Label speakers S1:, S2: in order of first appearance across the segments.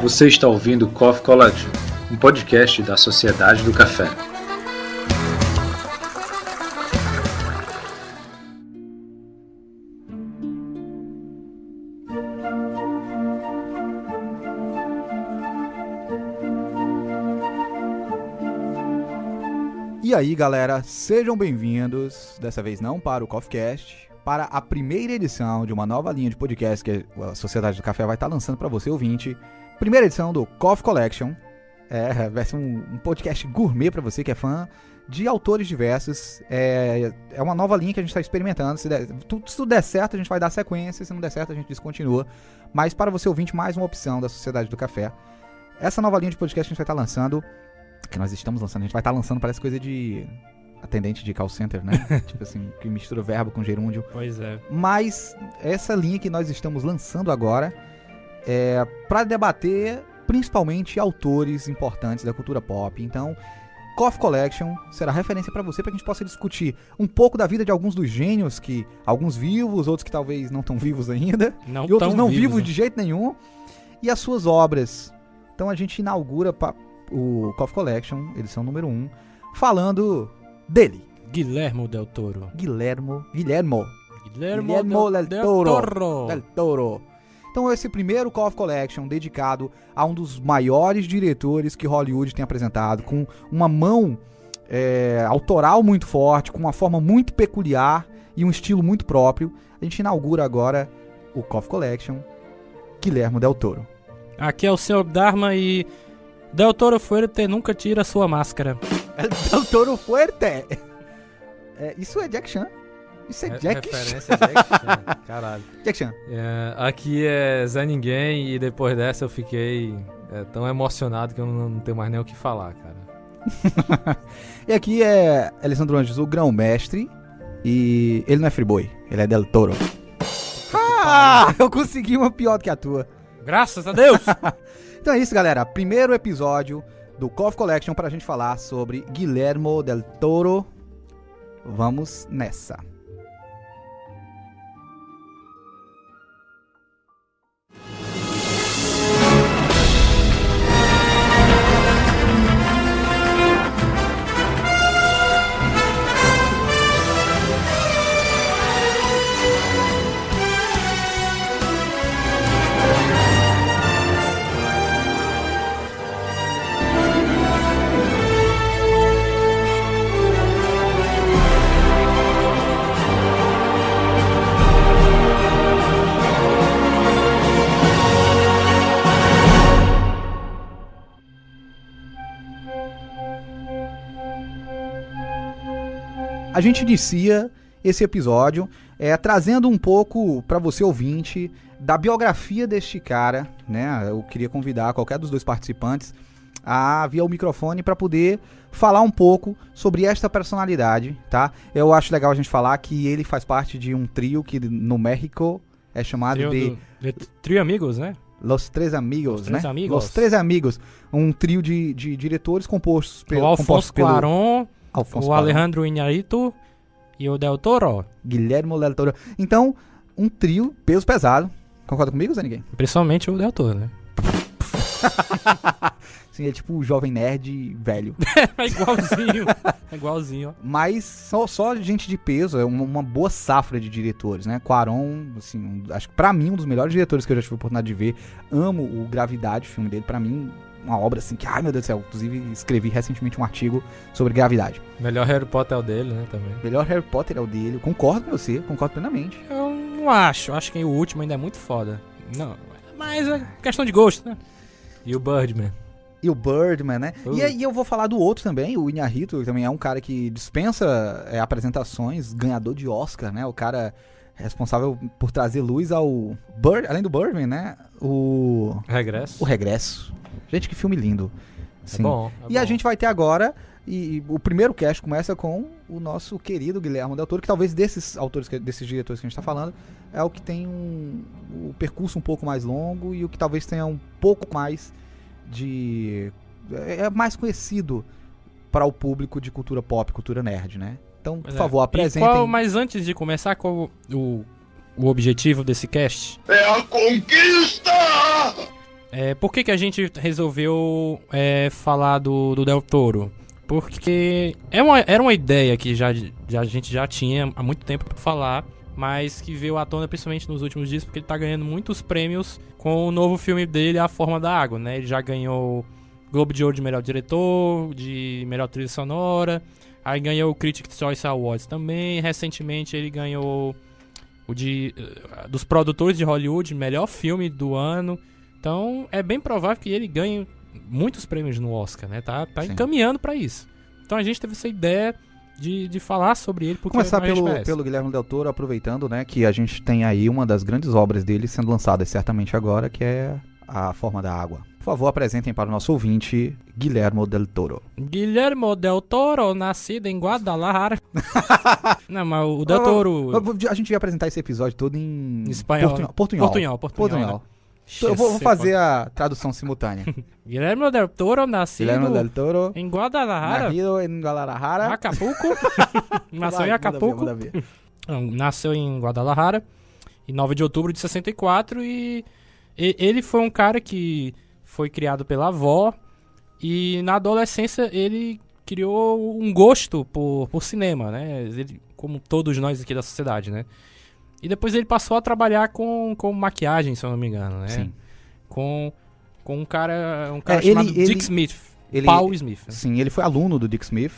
S1: Você está ouvindo Coffee Collection, um podcast da Sociedade do Café.
S2: E aí, galera, sejam bem-vindos, dessa vez não para o CoffeeCast, para a primeira edição de uma nova linha de podcast que a Sociedade do Café vai estar lançando para você, ouvinte. Primeira edição do Coffee Collection. Vai ser um podcast gourmet para você que é fã de autores diversos. É uma nova linha que a gente está experimentando. Se tudo der certo, a gente vai dar sequência. Se não der certo, a gente descontinua. Mas para você, ouvinte, mais uma opção da Sociedade do Café. Essa nova linha de podcast que a gente vai estar lançando, que nós estamos lançando, a gente vai estar lançando, parece coisa de atendente de call center, né? Tipo assim, que mistura verbo com gerúndio.
S3: Pois é.
S2: Mas essa linha que nós estamos lançando agora é para debater principalmente autores importantes da cultura pop. Então, Coffee Collection será referência para você, para que a gente possa discutir um pouco da vida de alguns dos gênios, que alguns vivos, outros que talvez não estão vivos ainda, e outros não vivos de jeito nenhum, e as suas obras. Então a gente inaugura o Coffee Collection, edição número 1, falando dele.
S3: Guillermo del Toro.
S2: Guillermo
S3: del
S2: Toro. Então esse primeiro Coffee Collection dedicado a um dos maiores diretores que Hollywood tem apresentado, com uma mão autoral muito forte, com uma forma muito peculiar e um estilo muito próprio. A gente inaugura agora o Coffee Collection, Guillermo del Toro.
S3: Aqui é o Sr. Dharma e Del Toro Fuerte nunca tira sua máscara.
S2: Del Toro Fuerte? Isso é Jack Chan. Isso é Jack Chan.
S4: Referência a Jack Chan, caralho.
S2: Jack Chan.
S4: Aqui é Zé Ninguém e depois dessa eu fiquei tão emocionado que eu não tenho mais nem o que falar, cara.
S2: E aqui é Alessandro Anjos, o grão-mestre, e ele não é Friboi, ele é Del Toro. Eu consegui uma pior do que a tua.
S3: Graças a Deus!
S2: Então é isso, galera. Primeiro episódio do Coffee Collection pra gente falar sobre Guillermo del Toro. Vamos nessa. A gente inicia esse episódio trazendo um pouco para você, ouvinte, da biografia deste cara, né? Eu queria convidar qualquer dos dois participantes a vir ao microfone para poder falar um pouco sobre esta personalidade, tá? Eu acho legal a gente falar que ele faz parte de um trio que no México é chamado de
S3: Trio Amigos, né?
S2: Los Tres Amigos, né?
S3: Amigos.
S2: Los Tres Amigos, um trio de diretores compostos
S3: pelo Alfonso Cuarón, o Alejandro Iñárritu e o Del Toro.
S2: Guillermo del Toro. Então, um trio peso pesado. Concorda comigo, Zé Ninguém?
S3: Principalmente o Del Toro, né?
S2: Sim, é tipo o jovem nerd velho.
S3: É igualzinho.
S2: Mas só gente de peso, é uma boa safra de diretores, né? Cuarón, assim, acho que pra mim um dos melhores diretores que eu já tive a oportunidade de ver. Amo o Gravidade, o filme dele. Pra mim, uma obra assim que, ai meu Deus do céu, inclusive escrevi recentemente um artigo sobre Gravidade.
S4: Melhor Harry Potter é o dele, né, também.
S2: Melhor Harry Potter é o dele, concordo com você, concordo plenamente.
S3: Eu não acho que o último ainda é muito foda. Não, mas é questão de gosto, né?
S4: E o Birdman.
S2: E o Birdman, né? E aí eu vou falar do outro também, o Iñárritu, também é um cara que dispensa apresentações, ganhador de Oscar, né? O cara responsável por trazer luz ao além do Birdman, né? O Regresso. Gente, que filme lindo. Sim.
S4: É bom.
S2: E a gente vai ter agora, e o primeiro cast começa com o nosso querido Guillermo del Toro, que talvez desses autores, desses diretores que a gente está falando, é o que tem o percurso um pouco mais longo e o que talvez tenha um pouco mais é mais conhecido para o público de cultura pop, cultura nerd, né? Então, por favor, apresentem.
S3: Mas antes de começar, qual o objetivo desse cast?
S5: É a conquista!
S3: Por que a gente resolveu falar do Del Toro? Porque era uma ideia que a gente já tinha há muito tempo pra falar, mas que veio à tona principalmente nos últimos dias, porque ele tá ganhando muitos prêmios com o novo filme dele, A Forma da Água, né? Ele já ganhou Globo de Ouro de melhor diretor, de melhor trilha sonora, aí ganhou o Critics' Choice Awards também. Recentemente ele ganhou o dos produtores de Hollywood, melhor filme do ano. Então é bem provável que ele ganhe muitos prêmios no Oscar, né? Tá encaminhando pra isso. Então a gente teve essa ideia de falar sobre ele. Porque
S2: começar pelo Guilherme Del Toro, aproveitando, né, que a gente tem aí uma das grandes obras dele sendo lançada certamente agora, que é A Forma da Água. Por favor, apresentem para o nosso ouvinte Guilherme Del Toro.
S3: Guilherme Del Toro, nascido em Guadalajara. Não, mas o Del Toro...
S2: A gente ia apresentar esse episódio todo em
S3: espanhol.
S2: Portunhol.
S3: Né?
S2: Eu vou fazer a tradução simultânea.
S3: Guilherme Del Toro, nascido em Guadalajara.
S2: Nascido em Guadalajara.
S3: Acapulco. Nasceu em Acapulco. Nasceu em Guadalajara em 9 de outubro de 64 e ele foi um cara que foi criado pela avó e na adolescência ele criou um gosto por cinema, né? Ele, como todos nós aqui da sociedade, né? E depois ele passou a trabalhar com maquiagem, se eu não me engano, né?
S2: Sim.
S3: Com um cara chamado Dick Smith. Paul Smith. Né?
S2: Sim, ele foi aluno do Dick Smith.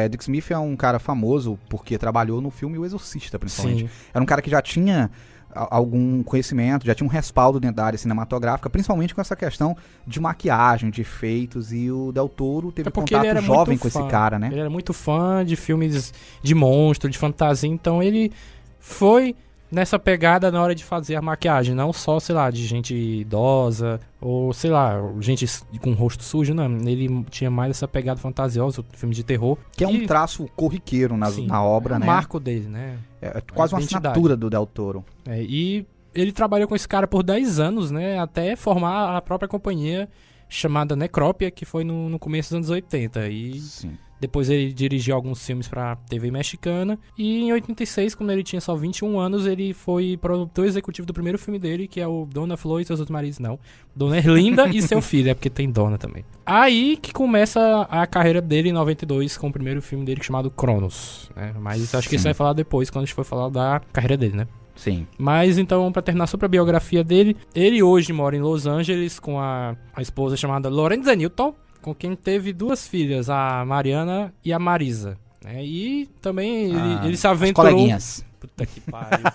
S2: Dick Smith é um cara famoso porque trabalhou no filme O Exorcista, principalmente. Sim. Era um cara que já tinha algum conhecimento, já tinha um respaldo dentro da área cinematográfica, principalmente com essa questão de maquiagem, de efeitos, e o Del Toro teve contato jovem com esse cara, né?
S3: Ele era muito fã de filmes de monstro, de fantasia, então ele foi nessa pegada na hora de fazer a maquiagem, não só, sei lá, de gente idosa, ou sei lá, gente com o rosto sujo, não. Ele tinha mais essa pegada fantasiosa, filme de terror.
S2: Que é um traço corriqueiro na obra, né?
S3: É o marco dele, né?
S2: É quase uma assinatura do Del Toro.
S3: E ele trabalhou com esse cara por 10 anos, né? Até formar a própria companhia chamada Necrópia, que foi no começo dos anos 80. E
S2: sim.
S3: Depois ele dirigiu alguns filmes pra TV mexicana. E em 86, quando ele tinha só 21 anos, ele foi produtor executivo do primeiro filme dele, que é o Dona Flor e Seus Outros Maridos. Não. Dona Erlinda e Seu Filho, porque tem Dona também. Aí que começa a carreira dele em 92, com o primeiro filme dele chamado Cronos. Né? Mas acho que isso vai falar depois, quando a gente for falar da carreira dele, né?
S2: Sim.
S3: Mas então, pra terminar sobre a biografia dele, ele hoje mora em Los Angeles com a esposa chamada Lorenza Newton, com quem teve 2 filhas, a Mariana e a Marisa. Né? E também ele se aventurou...
S2: As coleguinhas.
S3: Puta que pariu.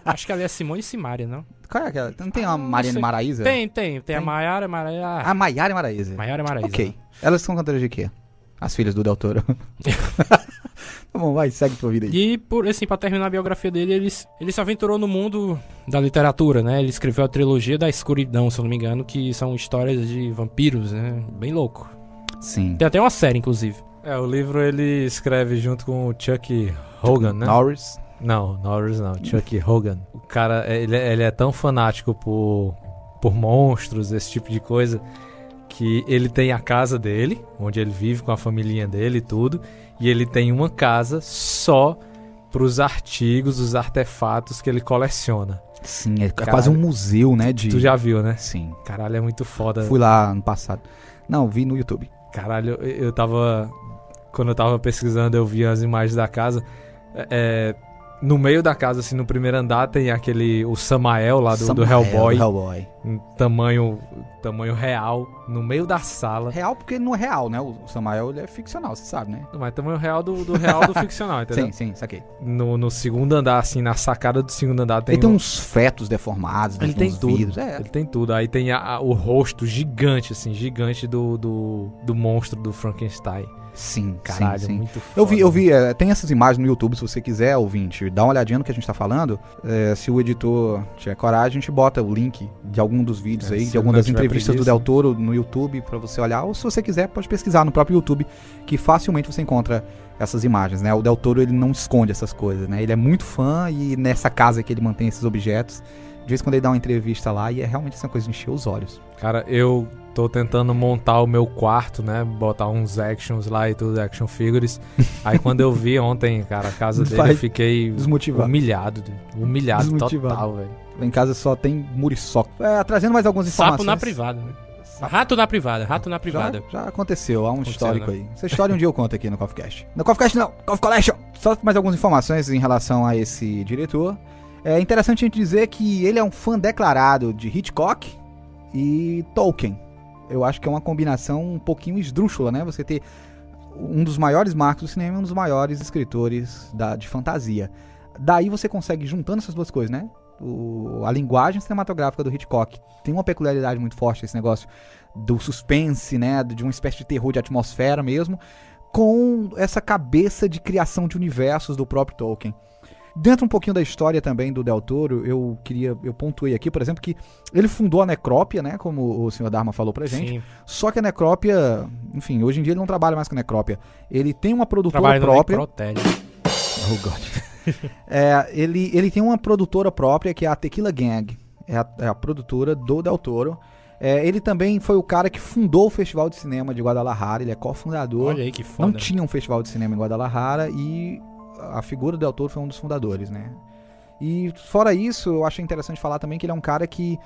S3: Acho que ela é Simone e Simária, não?
S2: Qual é aquela? Não tem uma Mariana e Maraísa?
S3: Tem a Maiara e Maraísa.
S2: A Maiara e Maraísa.
S3: Maiara e Maraísa.
S2: Ok. Elas são cantoras de quê? As filhas do Del Toro. Tá bom, vai, segue tua vida aí.
S3: E, assim, pra terminar a biografia dele, ele se aventurou no mundo da literatura, né? Ele escreveu a trilogia da Escuridão, se eu não me engano, que são histórias de vampiros, né? Bem louco.
S2: Sim.
S3: Tem até uma série, inclusive.
S4: O livro ele escreve junto com o Chuck Hogan, né?
S2: Norris?
S4: Não, Norris não, Chuck Hogan. O cara, ele é tão fanático por monstros, esse tipo de coisa, que ele tem a casa dele, onde ele vive com a família dele e tudo, e ele tem uma casa só pros artigos, os artefatos que ele coleciona.
S2: Sim, é quase um museu, né?
S4: Tu já viu, né?
S2: Sim.
S4: Caralho, é muito foda.
S2: Fui lá ano passado. Não, vi no YouTube.
S4: Caralho, quando eu tava pesquisando, eu vi as imagens da casa. No meio da casa, assim, no primeiro andar, tem o Samael lá do Hellboy.
S2: Hellboy.
S4: Em tamanho real, no meio da sala.
S2: Real porque não é real, né? O Samael, ele é ficcional, você sabe, né?
S4: Não, mas tamanho real do real do ficcional, entendeu?
S2: Sim, saquei.
S4: No segundo andar, assim, na sacada do segundo andar tem...
S2: Ele tem uns fetos deformados,
S4: ele tem tudo.
S2: Vidros.
S4: Ele tem tudo. Aí tem o rosto gigante, assim, do monstro do Frankenstein.
S2: Sim,
S4: caralho,
S2: sim.
S4: Muito foda.
S2: Eu vi, tem essas imagens no YouTube, se você quiser, ouvinte, dá uma olhadinha no que a gente tá falando. Se o editor tiver coragem, a gente bota o link de algum dos vídeos aí, de alguma das entrevistas do Del Toro no YouTube pra você olhar, ou se você quiser, pode pesquisar no próprio YouTube, que facilmente você encontra essas imagens, né? O Del Toro, ele não esconde essas coisas, né? Ele é muito fã e nessa casa que ele mantém esses objetos, de vez em quando ele dá uma entrevista lá e é realmente essa coisa de encher os olhos.
S4: Cara, eu tô tentando montar o meu quarto, né? Botar uns actions lá e tudo, action figures. Aí quando eu vi ontem, cara, a casa dele, eu fiquei
S2: desmotivado.
S4: humilhado total, velho.
S2: Lá em casa só tem muriçoca. Trazendo mais algumas informações.
S3: Sapo na privada, né? Rato na privada.
S2: Já aconteceu, há um histórico
S3: né?
S2: aí. Essa história um dia eu conto aqui no CoffeeCast. No CoffeeCast não, Coffee Collection. Só mais algumas informações em relação a esse diretor. É interessante a gente dizer que ele é um fã declarado de Hitchcock e Tolkien. Eu acho que é uma combinação um pouquinho esdrúxula, né? Você ter um dos maiores marcos do cinema e um dos maiores escritores de fantasia. Daí você consegue, juntando essas duas coisas, né? A linguagem cinematográfica do Hitchcock tem uma peculiaridade muito forte, esse negócio do suspense, né, de uma espécie de terror de atmosfera mesmo, com essa cabeça de criação de universos do próprio Tolkien. Dentro um pouquinho da história também do Del Toro, eu pontuei aqui, por exemplo, que ele fundou a Necrópia, né, como o Sr. Dharma falou pra gente. Sim. Só que a Necrópia, enfim, hoje em dia ele não trabalha mais com a Necrópia. Ele tem uma produtora própria. Oh, God. Ele tem uma produtora própria que é a Tequila Gang. É a produtora do Del Toro. Ele também foi o cara que fundou o Festival de Cinema de Guadalajara. Ele é cofundador.
S3: Olha aí que foda.
S2: Não tinha um Festival de Cinema em Guadalajara e a figura do Del Toro foi um dos fundadores, né? E fora isso, eu achei interessante falar também que ele é um cara que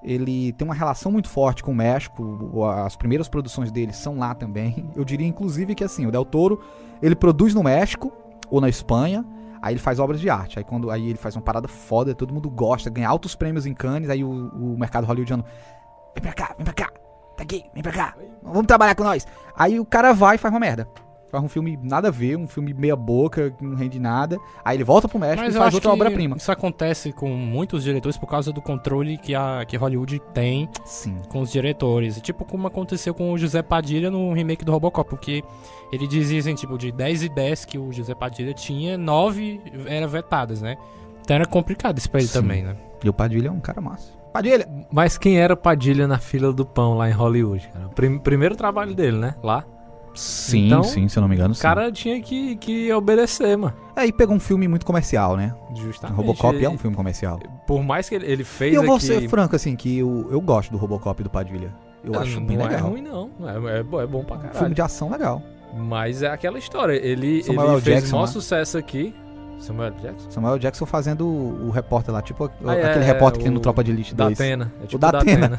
S2: ele tem uma relação muito forte com o México. As primeiras produções dele são lá também. Eu diria inclusive que assim, o Del Toro, ele produz no México ou na Espanha. Aí ele faz obras de arte, aí ele faz uma parada foda, todo mundo gosta, ganha altos prêmios em Cannes, aí o mercado hollywoodiano, vem pra cá, tá aqui, vem pra cá, vamos trabalhar com nós. Aí o cara vai e faz uma merda. Faz um filme nada a ver, um filme meia boca, que não rende nada. Aí ele volta pro México e faz outra obra-prima.
S3: Isso acontece com muitos diretores por causa do controle que Hollywood tem.
S2: Sim. Com
S3: os diretores. Tipo como aconteceu com o José Padilha no remake do Robocop, porque ele dizia assim, tipo, de 10 ideias que o José Padilha tinha, 9 eram vetadas, né? Então era complicado isso pra ele também, né?
S2: E o Padilha é um cara massa. Padilha!
S4: Mas quem era Padilha na fila do pão lá em Hollywood, cara? Primeiro trabalho dele, né? Lá.
S2: Sim,
S4: então,
S2: sim, se eu não me engano,
S4: sim. O cara tinha que obedecer, mano.
S2: Aí pegou um filme muito comercial, né?
S4: Justamente.
S2: Robocop é um filme comercial.
S4: Por mais que ele fez
S2: e eu vou ser franco, assim, que eu gosto do Robocop do Padilha. Eu acho bem legal.
S4: Não é ruim, não. É bom pra caralho.
S2: Filme de ação legal.
S4: Mas é aquela história. Ele
S2: Samuel
S4: fez
S2: Jackson,
S4: maior sucesso aqui. Samuel Jackson
S2: fazendo o repórter lá, tipo aquele repórter que tem no Tropa de Elite 2.
S4: Da Atena. É tipo
S2: o da Atena.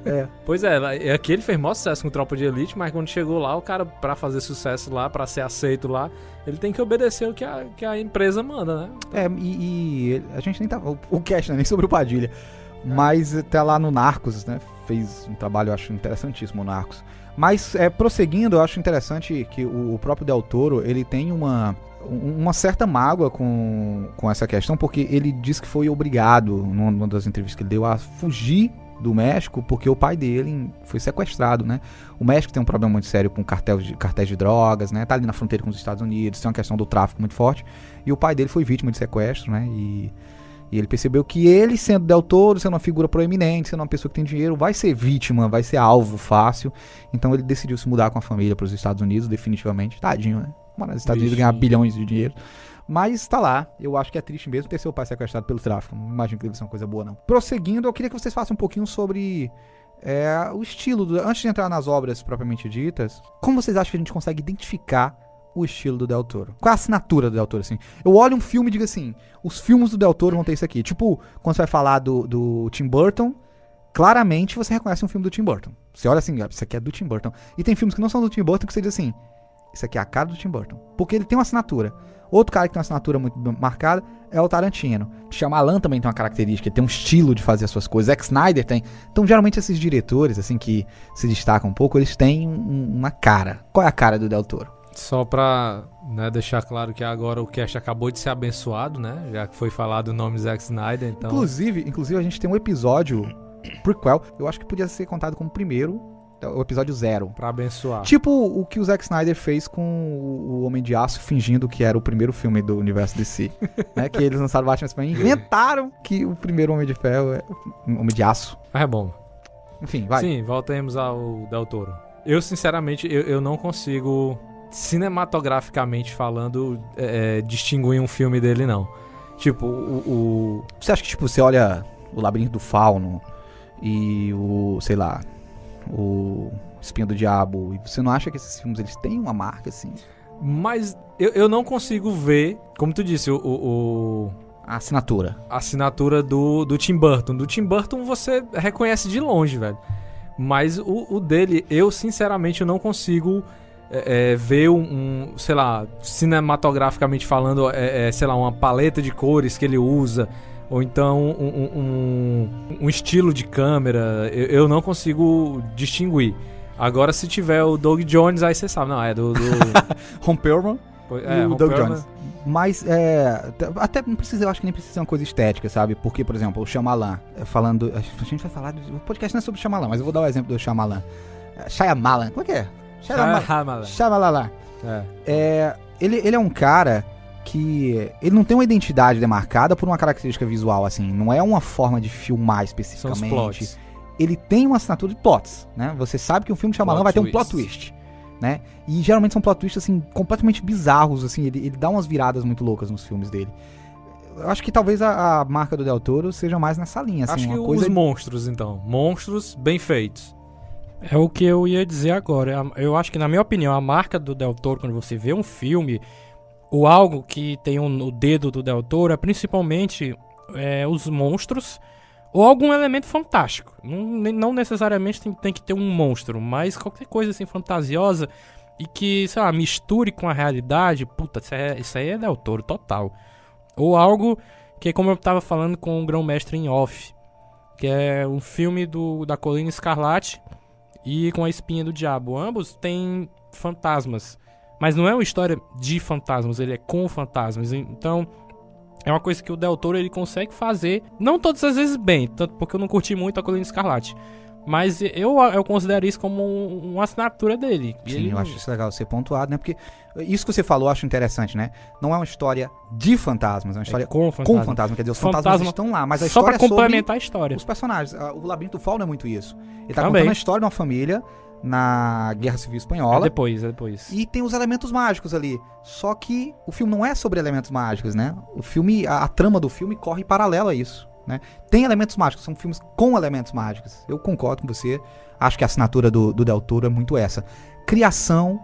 S4: É. Pois aqui ele fez maior sucesso com Tropa de Elite, mas quando chegou lá, o cara, pra fazer sucesso lá, pra ser aceito lá, ele tem que obedecer o que a empresa manda, né?
S2: E a gente nem tava... O cast não é nem sobre o Padilha, mas até lá no Narcos, né? Fez um trabalho, eu acho, interessantíssimo no Narcos. Mas, prosseguindo, eu acho interessante que o próprio Del Toro, ele tem uma certa mágoa com essa questão, porque ele disse que foi obrigado, numa das entrevistas que ele deu, a fugir do México, porque o pai dele foi sequestrado, né? O México tem um problema muito sério com cartéis de drogas, né? Tá ali na fronteira com os Estados Unidos, tem uma questão do tráfico muito forte, e o pai dele foi vítima de sequestro, né? E ele percebeu que ele, sendo Del Toro, sendo uma figura proeminente, sendo uma pessoa que tem dinheiro, vai ser vítima, vai ser alvo fácil. Então ele decidiu se mudar com a família para os Estados Unidos, definitivamente. Tadinho, né? Morar nos Estados Unidos, ganhar bilhões de dinheiro. Mas tá lá. Eu acho que é triste mesmo ter seu pai sequestrado pelo tráfico. Não imagino que deve ser uma coisa boa, não. Prosseguindo, eu queria que vocês façam um pouquinho sobre o estilo. Antes de entrar nas obras propriamente ditas, como vocês acham que a gente consegue identificar o estilo do Del Toro? Qual é a assinatura do Del Toro, assim? Eu olho um filme e digo assim, os filmes do Del Toro vão ter isso aqui. Tipo, quando você vai falar do Tim Burton, claramente você reconhece um filme do Tim Burton. Você olha assim, isso aqui é do Tim Burton. E tem filmes que não são do Tim Burton que você diz assim, isso aqui é a cara do Tim Burton. Porque ele tem uma assinatura. Outro cara que tem uma assinatura muito marcada é o Tarantino. Shyamalan também tem uma característica, ele tem um estilo de fazer as suas coisas. Zack Snyder tem. Então, geralmente, esses diretores, assim, que se destacam um pouco, eles têm uma cara. Qual é a cara do Del Toro?
S4: Só pra deixar claro que agora o cast acabou de ser abençoado, né? Já que foi falado o nome Zack Snyder, então...
S2: Inclusive, a gente tem um episódio prequel, eu acho que podia ser contado como primeiro, o episódio 0.
S4: Pra abençoar.
S2: Tipo o que o Zack Snyder fez com o Homem de Aço, fingindo que era o primeiro filme do universo DC. Né? Que eles lançaram Batman e inventaram que o primeiro Homem de Ferro é Homem de Aço.
S4: Mas é bom.
S2: Enfim, vai.
S4: Sim, voltemos ao Del Toro. Eu, sinceramente, eu não consigo... cinematograficamente falando, distinguir um filme dele, não. Tipo,
S2: Você acha que, tipo, você olha o Labirinto do Fauno e sei lá, o Espinho do Diabo, e você não acha que esses filmes, eles têm uma marca, assim?
S4: Mas eu não consigo ver, como tu disse,
S2: A assinatura.
S4: A assinatura do Tim Burton. Do Tim Burton você reconhece de longe, velho. Mas o dele, eu sinceramente eu não consigo ver sei lá, cinematograficamente falando, sei lá, uma paleta de cores que ele usa, ou então um estilo de câmera, eu não consigo distinguir. Agora, se tiver o Doug Jones, aí você sabe, não, é do...
S2: Ron Perlman e o
S4: Ron
S2: Doug
S4: Perlman.
S2: Jones. Mas, até não precisa, eu acho que nem precisa ser uma coisa estética, sabe? Porque, por exemplo, o Shyamalan, falando... A gente vai falar... O podcast não é sobre o Shyamalan, mas eu vou dar o exemplo do Shyamalan. Shyamalan, como é que é? Shyamalan. Ele é um cara que... Ele não tem uma identidade demarcada por uma característica visual, assim. Não é uma forma de filmar especificamente.
S4: São os plots.
S2: Ele tem uma assinatura de plots, né? Você sabe que um filme de Shyamalan vai ter um plot twist, né? E geralmente são plot twists, assim, completamente bizarros, assim. Ele dá umas viradas muito loucas nos filmes dele. Eu acho que talvez a marca do Del Toro seja mais nessa linha, assim.
S4: Acho que
S2: uma coisa...
S4: os monstros, então. Monstros bem feitos.
S3: É o que eu ia dizer agora. Eu acho que, na minha opinião, a marca do Del Toro, quando você vê um filme, ou algo que tem o dedo do Del Toro, é principalmente os monstros ou algum elemento fantástico. Não necessariamente tem que ter um monstro, mas qualquer coisa assim fantasiosa e que, sei lá, misture com a realidade. Puta, isso aí é Del Toro total. Ou algo que, como eu tava falando com o Grão-Mestre em Off, que é um filme da Colina Escarlate e com a Espinha do Diabo. Ambos têm fantasmas, mas não é uma história de fantasmas, ele é com fantasmas. Então, é uma coisa que o Del Toro ele consegue fazer, não todas as vezes bem, tanto porque eu não curti muito a Colina Escarlate, mas eu considero isso como uma assinatura dele.
S2: Sim, eu acho isso legal ser pontuado, né? Porque isso que você falou eu acho interessante, né? Não é uma história de fantasmas, é uma história com fantasma. Quer dizer, os fantasmas estão lá, mas a
S3: só
S2: história
S3: pra complementar a história.
S2: Os personagens. O Labirinto do Fauno é muito isso. Ele tá
S3: Também.
S2: contando a história de uma família na Guerra Civil Espanhola.
S3: É depois.
S2: E tem os elementos mágicos ali. Só que o filme não é sobre elementos mágicos, né? O filme, a trama do filme corre paralelo a isso, né? Tem elementos mágicos, são filmes com elementos mágicos. Eu concordo com você. Acho que a assinatura do Del Toro é muito essa. Criação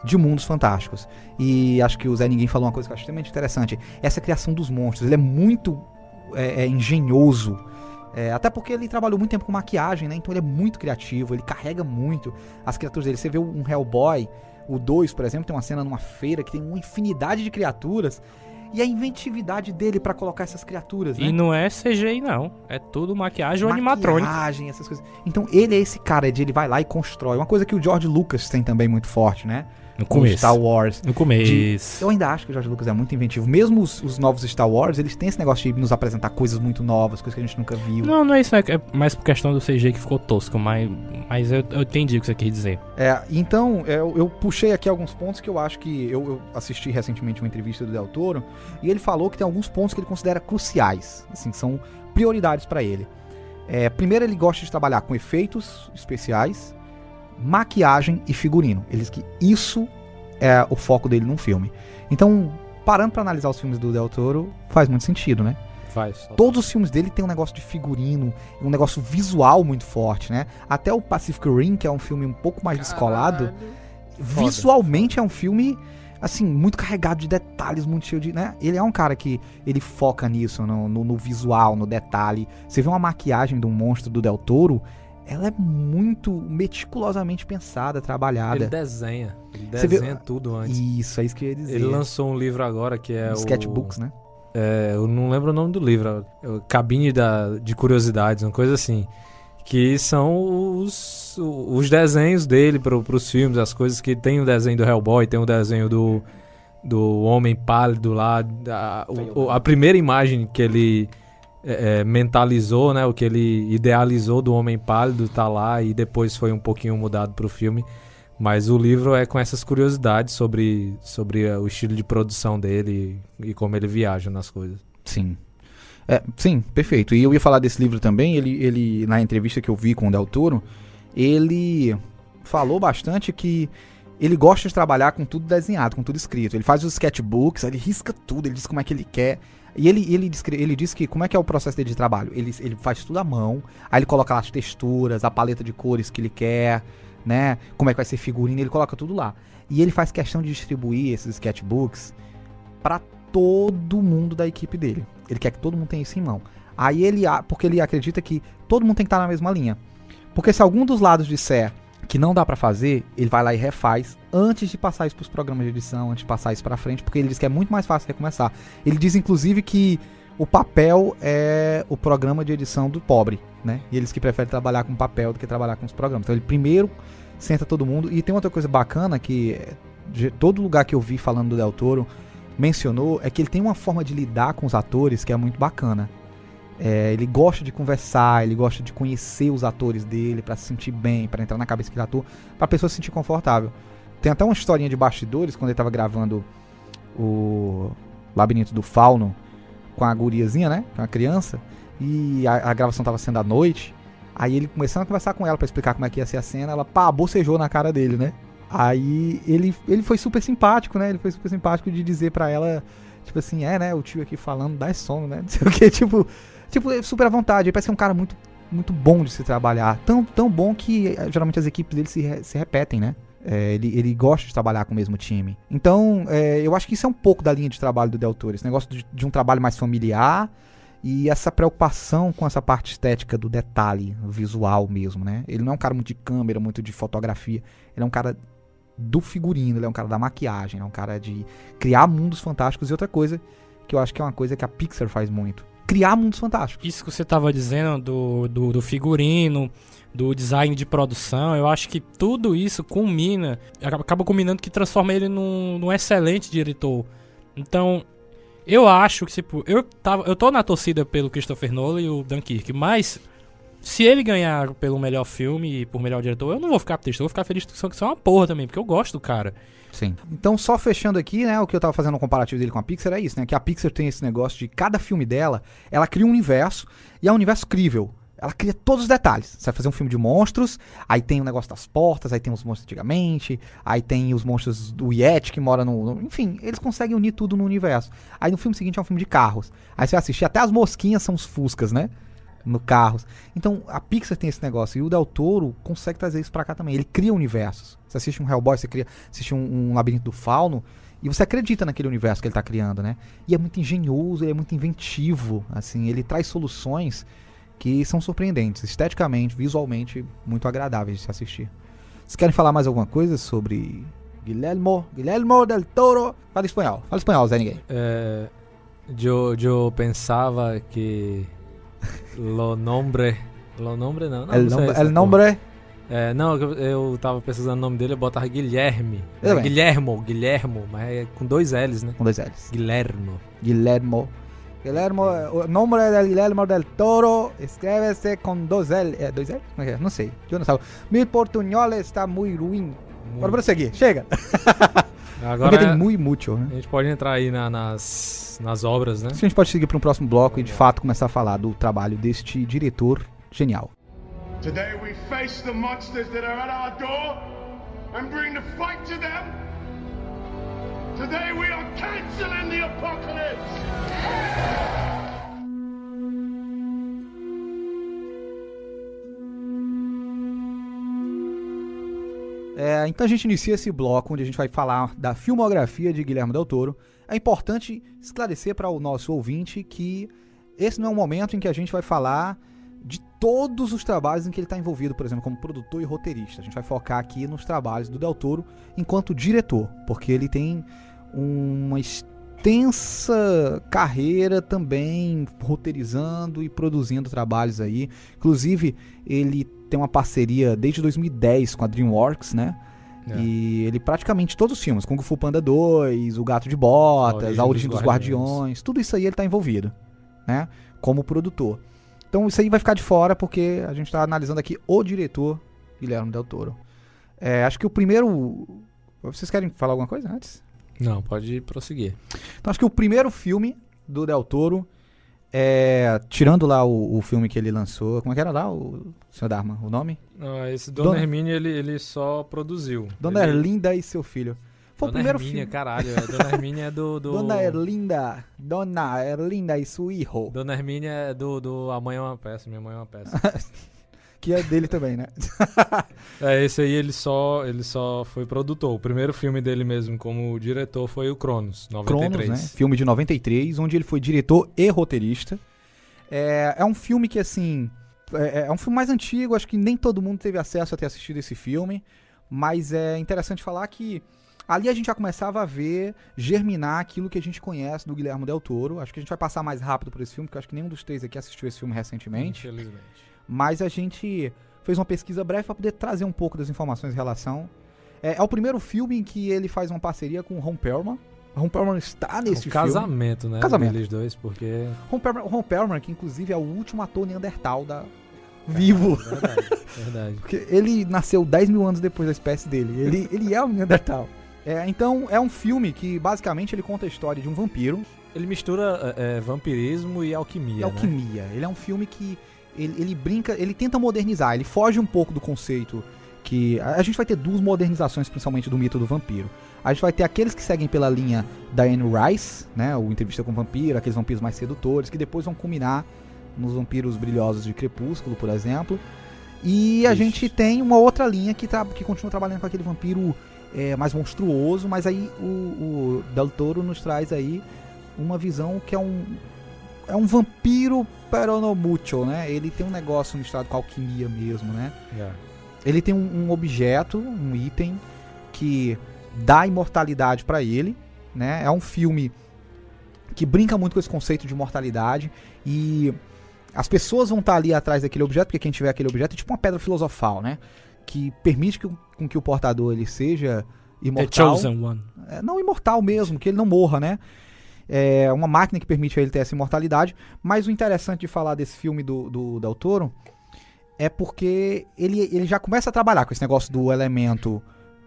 S2: de mundos fantásticos. E acho que o Zé Ninguém falou uma coisa que eu acho extremamente interessante. Essa criação dos monstros. Ele é muito engenhoso. Até porque ele trabalhou muito tempo com maquiagem, né? Então ele é muito criativo, ele carrega muito as criaturas dele. Você vê um Hellboy, o 2, por exemplo, tem uma cena numa feira que tem uma infinidade de criaturas. E a inventividade dele pra colocar essas criaturas, né?
S3: E não é CGI, não. É tudo maquiagem ou animatrônica.
S2: Maquiagem, essas coisas. Então ele é esse cara ele vai lá e constrói. Uma coisa que o George Lucas tem também muito forte, né?
S3: No
S2: Com
S3: começo.
S2: Star Wars.
S3: No começo.
S2: Eu ainda acho que o George Lucas é muito inventivo. Mesmo os novos Star Wars, eles têm esse negócio de nos apresentar coisas muito novas, coisas que a gente nunca viu.
S3: Não é isso. É mais por questão do CGI que ficou tosco. Mas eu entendi o que você quis dizer.
S2: Então, eu puxei aqui alguns pontos que eu acho que... Eu assisti recentemente uma entrevista do Del Toro, e ele falou que tem alguns pontos que ele considera cruciais. Assim, são prioridades pra ele. Primeiro, ele gosta de trabalhar com efeitos especiais, maquiagem e figurino. Ele diz que isso é o foco dele num filme. Então, parando pra analisar os filmes do Del Toro, faz muito sentido, né?
S4: Faz.
S2: Todos os filmes dele tem um negócio de figurino, um negócio visual muito forte, né? Até o Pacific Rim, que é um filme um pouco mais descolado, visualmente é um filme, assim, muito carregado de detalhes, muito cheio de, né? Ele é um cara que ele foca nisso, no visual, no detalhe. Você vê uma maquiagem de um monstro do Del Toro, ela é muito meticulosamente pensada, trabalhada.
S4: Ele desenha tudo antes.
S2: Isso, é isso que eu ia dizer.
S4: Ele lançou um livro agora que é
S2: Sketchbooks, né?
S4: Eu não lembro o nome do livro. Cabine de Curiosidades, uma coisa assim. Que são os desenhos dele pros filmes, as coisas que tem o desenho do Hellboy, tem o desenho do Homem Pálido lá. A primeira imagem que ele mentalizou, né, o que ele idealizou do Homem Pálido tá lá e depois foi um pouquinho mudado pro filme. Mas o livro é com essas curiosidades sobre o estilo de produção dele e como ele viaja nas coisas.
S2: Sim. Sim, perfeito. E eu ia falar desse livro também, ele na entrevista que eu vi com o Del Toro, ele falou bastante que ele gosta de trabalhar com tudo desenhado, com tudo escrito. Ele faz os sketchbooks, ele risca tudo, ele diz como é que ele quer. E ele diz que como é que é o processo dele de trabalho. Ele faz tudo à mão, aí ele coloca lá as texturas, a paleta de cores que ele quer, né? Como é que vai ser figurino, ele coloca tudo lá. E ele faz questão de distribuir esses sketchbooks pra todo mundo da equipe dele. Ele quer que todo mundo tenha isso em mão. Aí porque ele acredita que todo mundo tem que estar na mesma linha. Porque se algum dos lados disser que não dá pra fazer, ele vai lá e refaz antes de passar isso pros programas de edição, antes de passar isso pra frente, porque ele diz que é muito mais fácil recomeçar. Ele diz, inclusive, que o papel é o programa de edição do pobre, né? E eles que preferem trabalhar com papel do que trabalhar com os programas. Então ele primeiro senta todo mundo. E tem outra coisa bacana que todo lugar que eu vi falando do Del Toro mencionou, é que ele tem uma forma de lidar com os atores que é muito bacana. Ele gosta de conversar, ele gosta de conhecer os atores dele pra se sentir bem, pra entrar na cabeça daquele ator, pra pessoa se sentir confortável. Tem até uma historinha de bastidores, quando ele tava gravando o Labirinto do Fauno com a guriazinha, né, com a criança, e a gravação tava sendo à noite, aí ele começando a conversar com ela pra explicar como é que ia ser a cena, ela bocejou na cara dele, né. Aí ele foi super simpático, né, ele foi super simpático de dizer pra ela, tipo assim, né, o tio aqui falando, dá sono, né, não sei o que, tipo, super à vontade. Ele parece ser um cara muito, muito bom de se trabalhar. Tão bom que geralmente as equipes dele se repetem, né? Ele gosta de trabalhar com o mesmo time. Então, eu acho que isso é um pouco da linha de trabalho do Del Toro. Esse negócio de um trabalho mais familiar e essa preocupação com essa parte estética do detalhe visual mesmo, né? Ele não é um cara muito de câmera, muito de fotografia. Ele é um cara do figurino, ele é um cara da maquiagem, ele é um cara de criar mundos fantásticos. E outra coisa, que eu acho que é uma coisa que a Pixar faz muito, criar mundos fantásticos.
S3: Isso que você estava dizendo do figurino, do design de produção, eu acho que tudo isso acaba combinando que transforma ele num excelente diretor. Então, eu acho que, tipo, eu tô na torcida pelo Christopher Nolan e o Dunkirk, mas se ele ganhar pelo melhor filme e por melhor diretor, eu não vou ficar triste, eu vou ficar feliz que isso é uma porra também, porque eu gosto do cara.
S2: Sim. Então, só fechando aqui, né, o que eu tava fazendo um comparativo dele com a Pixar é isso, né, que a Pixar tem esse negócio de cada filme dela, ela cria um universo, e é um universo crível. Ela cria todos os detalhes. Você vai fazer um filme de monstros, aí tem o negócio das portas, aí tem os monstros antigamente, aí tem os monstros do Yeti que mora enfim, eles conseguem unir tudo no universo. Aí no filme seguinte é um filme de carros. Aí você vai assistir, até as mosquinhas são os fuscas, né? No carros. Então a Pixar tem esse negócio e o Del Toro consegue trazer isso pra cá também. Ele cria universos. Você assiste um Hellboy, você assiste um Labirinto do Fauno e você acredita naquele universo que ele tá criando, né? E é muito engenhoso, ele é muito inventivo, assim, ele traz soluções que são surpreendentes, esteticamente, visualmente, muito agradáveis de se assistir. Vocês querem falar mais alguma coisa sobre Guillermo del Toro? Fala espanhol, Zé Ninguém.
S4: Eu pensava que el nombre não, eu tava pesquisando o nome dele, eu botava Guilherme. Guilhermo, mas é com 2 L's, né?
S2: Com 2 L's.
S4: Guillermo.
S2: O nome del Guillermo del Toro escreve-se com 2 L. 2 L? Não sei. Eu não sei. Meu portunhol está muito ruim. Bora prosseguir. Chega.
S4: Agora
S2: porque tem muito mucho, né?
S4: A gente pode entrar aí nas obras, né?
S2: A gente pode seguir para um próximo bloco e de fato começar a falar do trabalho deste diretor genial.
S5: Today we face the monsters that are at our door and bring the fight to them. Today we are canceling the apocalypse.
S2: Então a gente inicia esse bloco onde a gente vai falar da filmografia de Guillermo del Toro. É importante esclarecer para o nosso ouvinte que esse não é um momento em que a gente vai falar de todos os trabalhos em que ele está envolvido, por exemplo, como produtor e roteirista. A gente vai focar aqui nos trabalhos do Del Toro enquanto diretor, porque ele tem uma extensa carreira também roteirizando e produzindo trabalhos aí. Inclusive, ele tem uma parceria desde 2010 com a DreamWorks, né? E ele praticamente todos os filmes, Kung Fu Panda 2, O Gato de Botas, A Origem dos Guardiões, tudo isso aí ele está envolvido, né? Como produtor. Então isso aí vai ficar de fora porque a gente está analisando aqui o diretor Guillermo del Toro. Acho que o primeiro... Vocês querem falar alguma coisa antes?
S4: Não, pode prosseguir.
S2: Então acho que o primeiro filme do Del Toro, tirando lá o filme que ele lançou, como é que era lá, o Sr. Dharma, o nome?
S4: Esse Dona Hermínia ele só produziu.
S2: Dona Erlinda e seu filho. Foi o primeiro filme.
S4: Caralho, Dona Hermínia é do...
S2: Dona Erlinda e seu hijo.
S4: Dona Hermínia é do A Mãe é uma Peça, Minha Mãe é uma Peça.
S2: Que é dele também, né?
S4: Esse aí ele só foi produtor. O primeiro filme dele mesmo como diretor foi o Cronos, 93.
S2: Cronos, né? Filme de 93, onde ele foi diretor e roteirista. É um filme que, assim... É um filme mais antigo, acho que nem todo mundo teve acesso a ter assistido esse filme, mas é interessante falar que ali a gente já começava a ver, germinar aquilo que a gente conhece do Guillermo del Toro. Acho que a gente vai passar mais rápido por esse filme, porque eu acho que nenhum dos três aqui assistiu esse filme recentemente.
S4: Infelizmente.
S2: Mas a gente fez uma pesquisa breve para poder trazer um pouco das informações em relação. É o primeiro filme em que ele faz uma parceria com o Ron Perlman. O Ron Perlman está nesse filme.
S4: Casamento, né?
S2: Casamento.
S4: Deles dois, porque...
S2: Ron Perlman, que inclusive é o último ator Neandertal vivo.
S4: Verdade.
S2: Porque ele nasceu 10 mil anos depois da espécie dele. Ele é um Neandertal. Então, é um filme que, basicamente, ele conta a história de um vampiro.
S4: Ele mistura vampirismo e alquimia,
S2: Alquimia. Ele é um filme que ele brinca, ele tenta modernizar, ele foge um pouco do conceito que... A gente vai ter duas modernizações, principalmente, do mito do vampiro. A gente vai ter aqueles que seguem pela linha da Anne Rice, né, o Entrevista com o Vampiro, aqueles vampiros mais sedutores, que depois vão culminar nos Vampiros Brilhosos de Crepúsculo, por exemplo. E a gente tem uma outra linha que continua trabalhando com aquele vampiro mais monstruoso, mas aí o Del Toro nos traz aí uma visão que é um vampiro pero no mucho, né? Ele tem um negócio misturado com alquimia mesmo, né? Ele tem um objeto, um item que dá imortalidade pra ele, né? É um filme que brinca muito com esse conceito de imortalidade e as pessoas vão estar ali atrás daquele objeto, porque quem tiver aquele objeto é tipo uma pedra filosofal, né? Que permite com que o portador ele seja imortal.
S3: The Chosen One.
S2: Não imortal mesmo, que ele não morra, né? É uma máquina que permite a ele ter essa imortalidade. Mas o interessante de falar desse filme do Del Toro é porque ele já começa a trabalhar com esse negócio do elemento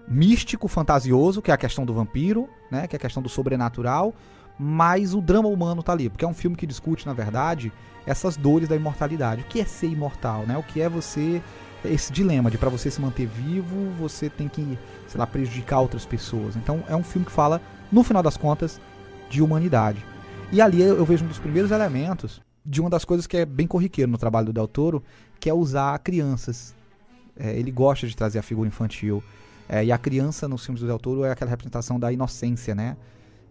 S2: místico, fantasioso, que é a questão do vampiro, né? Que é a questão do sobrenatural. Mas o drama humano tá ali, porque é um filme que discute, na verdade, essas dores da imortalidade. O que é ser imortal, né? O que é você... Esse dilema de pra você se manter vivo, você tem que, sei lá, prejudicar outras pessoas. Então é um filme que fala, no final das contas, de humanidade. E ali eu vejo um dos primeiros elementos de uma das coisas que é bem corriqueiro no trabalho do Del Toro, que é usar crianças. Ele gosta de trazer a figura infantil. E a criança nos filmes do Del Toro é aquela representação da inocência, né?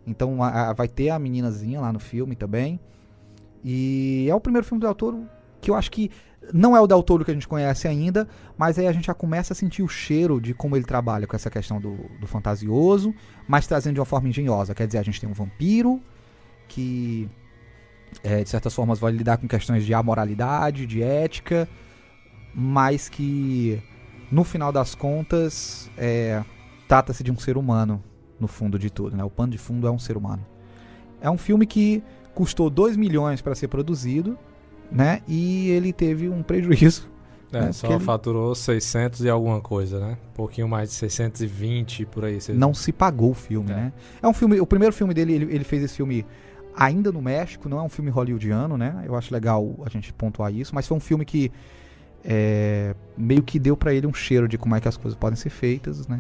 S2: Então vai ter a meninazinha lá no filme também. E é o primeiro filme do Del Toro que eu acho que não é o Del Toro que a gente conhece ainda, mas aí a gente já começa a sentir o cheiro de como ele trabalha com essa questão do fantasioso, mas trazendo de uma forma engenhosa. Quer dizer, a gente tem um vampiro que, de certas formas, vai lidar com questões de amoralidade, de ética, mas que, no final das contas, trata-se de um ser humano, no fundo de tudo, né? O pano de fundo é um ser humano. É um filme que custou 2 milhões para ser produzido, né? E ele teve um prejuízo. Né?
S4: Só faturou 600 e alguma coisa, né? Um pouquinho mais de 620 por aí.
S2: Não se pagou o filme, né? É um filme, o primeiro filme dele, ele fez esse filme ainda no México, não é um filme hollywoodiano, né? Eu acho legal a gente pontuar isso, mas foi um filme que meio que deu para ele um cheiro de como é que as coisas podem ser feitas, né?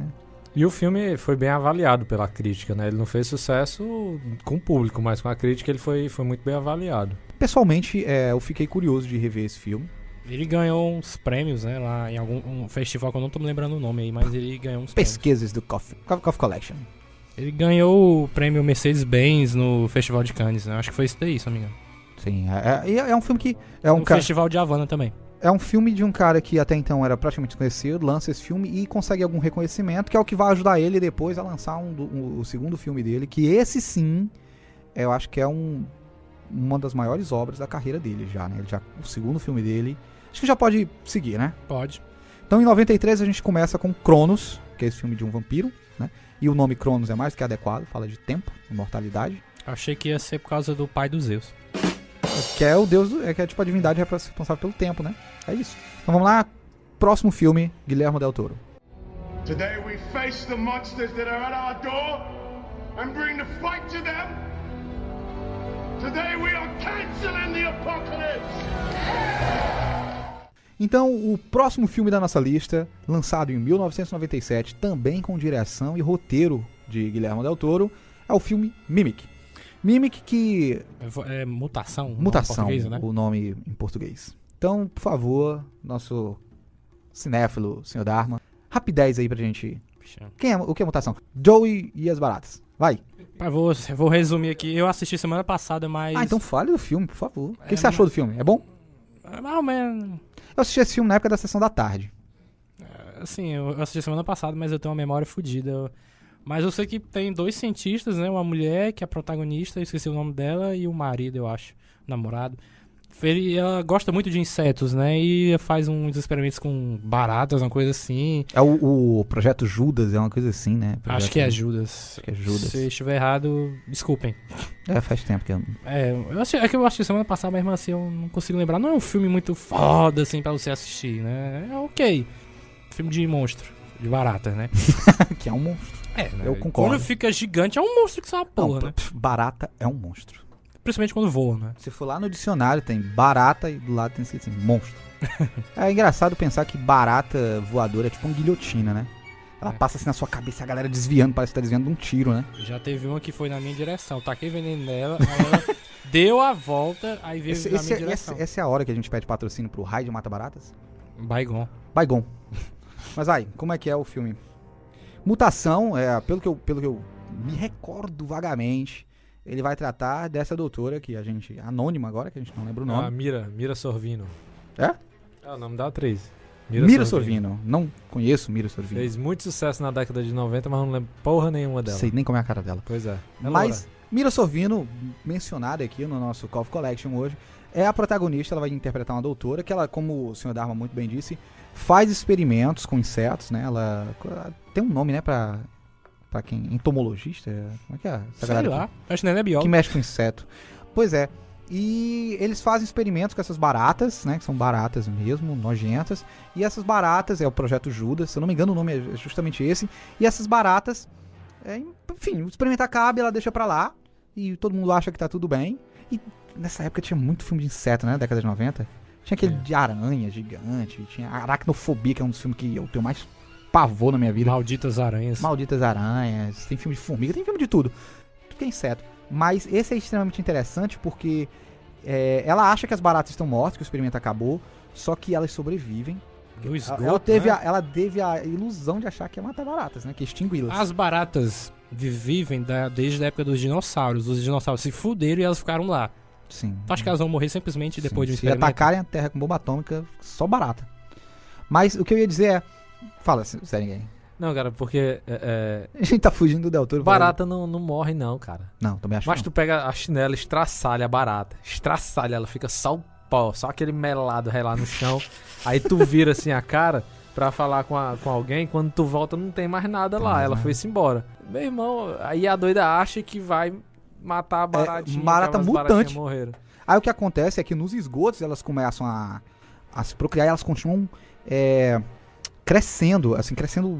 S4: E o filme foi bem avaliado pela crítica, né? Ele não fez sucesso com o público, mas com a crítica ele foi muito bem avaliado.
S2: Pessoalmente, eu fiquei curioso de rever esse filme.
S3: Ele ganhou uns prêmios, né? Lá em algum festival que eu não tô me lembrando o nome aí, mas ele ganhou uns
S2: Pesquisas do Coffee Collection.
S3: Ele ganhou o prêmio Mercedes-Benz no Festival de Cannes, né? Acho que foi isso daí, se não me engano.
S2: Sim, é um filme que...
S3: No Festival de Havana também.
S2: É um filme de um cara que até então era praticamente desconhecido, lança esse filme e consegue algum reconhecimento, que é o que vai ajudar ele depois a lançar o segundo filme dele, que esse sim, eu acho que é uma das maiores obras da carreira dele já, né? O segundo filme dele, acho que já pode seguir, né?
S3: Pode.
S2: Então em 93 a gente começa com Cronos, que é esse filme de um vampiro, né? E o nome Cronos é mais que adequado, fala de tempo, imortalidade.
S3: Achei que ia ser por causa do pai dos Zeus.
S2: Que é o deus, que é tipo a divindade responsável pelo tempo, né? É isso. Então vamos lá, próximo filme, Guillermo del Toro.
S5: Today we face the monsters that are at our door and bring the fight to them. Today we are canceling the apocalypse.
S2: Então, o próximo filme da nossa lista, lançado em 1997, também com direção e roteiro de Guillermo del Toro, é o filme Mimic. Mimic que...
S3: Mutação.
S2: Mutação,
S3: Português, né?
S2: O nome em português. Então, por favor, nosso cinéfilo, senhor Dharma, Rapidez aí pra gente.
S3: Puxa.
S2: O que é mutação? Joey e as baratas. Vai.
S3: Vou resumir aqui. Eu assisti semana passada, mas...
S2: Ah, então fale do filme, por favor. O que você achou do filme? É bom?
S3: Mais ou menos...
S2: Eu assisti esse filme na época da sessão da tarde.
S3: Assim, eu assisti semana passada, mas eu tenho uma memória fodida. Mas eu sei que tem 2 cientistas, né? Uma mulher, que é a protagonista, eu esqueci o nome dela, e o marido, eu acho, o namorado. Ela gosta muito de insetos, né? E faz uns experimentos com baratas, uma coisa assim.
S2: É o Projeto Judas, é uma coisa assim, né?
S3: Acho que é Judas.
S2: Acho que é Judas.
S3: Se estiver errado, desculpem.
S2: Faz tempo que eu...
S3: É que eu assisti semana passada, mas mesmo assim eu não consigo lembrar. Não é um filme muito foda, assim, pra você assistir, né? É ok. Filme de monstro, de barata, né?
S2: que é um monstro.
S3: Né?
S2: Eu concordo.
S3: Quando fica gigante, é um monstro que são uma porra,
S2: Não,
S3: né?
S2: Barata é um monstro.
S3: Principalmente quando voa, né?
S2: Se for lá no dicionário, tem barata e do lado tem escrito assim, monstro. É engraçado pensar que barata voadora é tipo uma guilhotina, né? Ela passa assim na sua cabeça, a galera desviando, parece que tá desviando de um tiro, né?
S3: Já teve uma que foi na minha direção. Taquei veneno nela, aí ela deu a volta, aí veio na minha direção.
S2: Essa é a hora que a gente pede patrocínio pro Raid Mata Baratas?
S3: Baigon.
S2: Baigon. Mas aí, como é que é o filme? Mutação, pelo que eu me recordo vagamente, ele vai tratar dessa doutora que a gente... Anônima agora, que a gente não lembra o nome.
S4: Mira Sorvino.
S2: É?
S4: É o nome da atriz.
S2: Mira Sorvino. Não conheço Mira Sorvino.
S4: Fez muito sucesso na década de 90, mas não lembro porra nenhuma dela.
S2: Sei nem como é a cara dela.
S4: Pois é.
S2: Mas Mira Sorvino, mencionada aqui no nosso Coffee Collection hoje, é a protagonista. Ela vai interpretar uma doutora que ela, como o Sr. Dharma muito bem disse, faz experimentos com insetos, né? Ela tem um nome, né, pra quem? Entomologista? Como é que é?
S3: Sei lá. Acho que não é biólogo.
S2: Que mexe com inseto. Pois é. E eles fazem experimentos com essas baratas, né? Que são baratas mesmo, nojentas. E essas baratas, é o Projeto Judas, se eu não me engano o nome é justamente esse. E essas baratas, enfim, o experimento acaba e ela deixa pra lá. E todo mundo acha que tá tudo bem. E nessa época tinha muito filme de inseto, né? Na década de 90. Tinha aquele de aranha gigante. Tinha Aracnofobia, que é um dos filmes que eu tenho mais pavor na minha vida.
S3: Malditas aranhas.
S2: Malditas aranhas. Tem filme de formiga, tem filme de tudo. Tudo que é inseto. Mas esse é extremamente interessante porque ela acha que as baratas estão mortas, que o experimento acabou, só que elas sobrevivem.
S3: O esgoto,
S2: ela teve a ilusão de achar que ia matar baratas, né? Que extingui-las.
S3: As baratas vivem desde a época dos dinossauros. Os dinossauros se fuderam e elas ficaram lá.
S2: Sim.
S3: Tu acha que elas vão morrer simplesmente depois de um
S2: Se
S3: experimento?
S2: atacarem a Terra com bomba atômica, só barata. Mas o que eu ia dizer é... Fala, sério, ninguém.
S4: Não, cara, porque...
S2: A gente tá fugindo do Del Toro.
S4: Barata não morre não, cara.
S2: Não, também acho
S4: Mas
S2: que
S4: tu pega a chinela, estraçalha a barata. Estraçalha, ela fica só o pó, só aquele melado lá no chão. Aí tu vira assim a cara pra falar com alguém, quando tu volta não tem mais nada lá. Ela foi-se embora. Meu irmão, aí a doida acha que vai matar a baratinha.
S2: Barata mutante.
S4: Morreram.
S2: Aí o que acontece é que nos esgotos elas começam a se procriar e elas continuam crescendo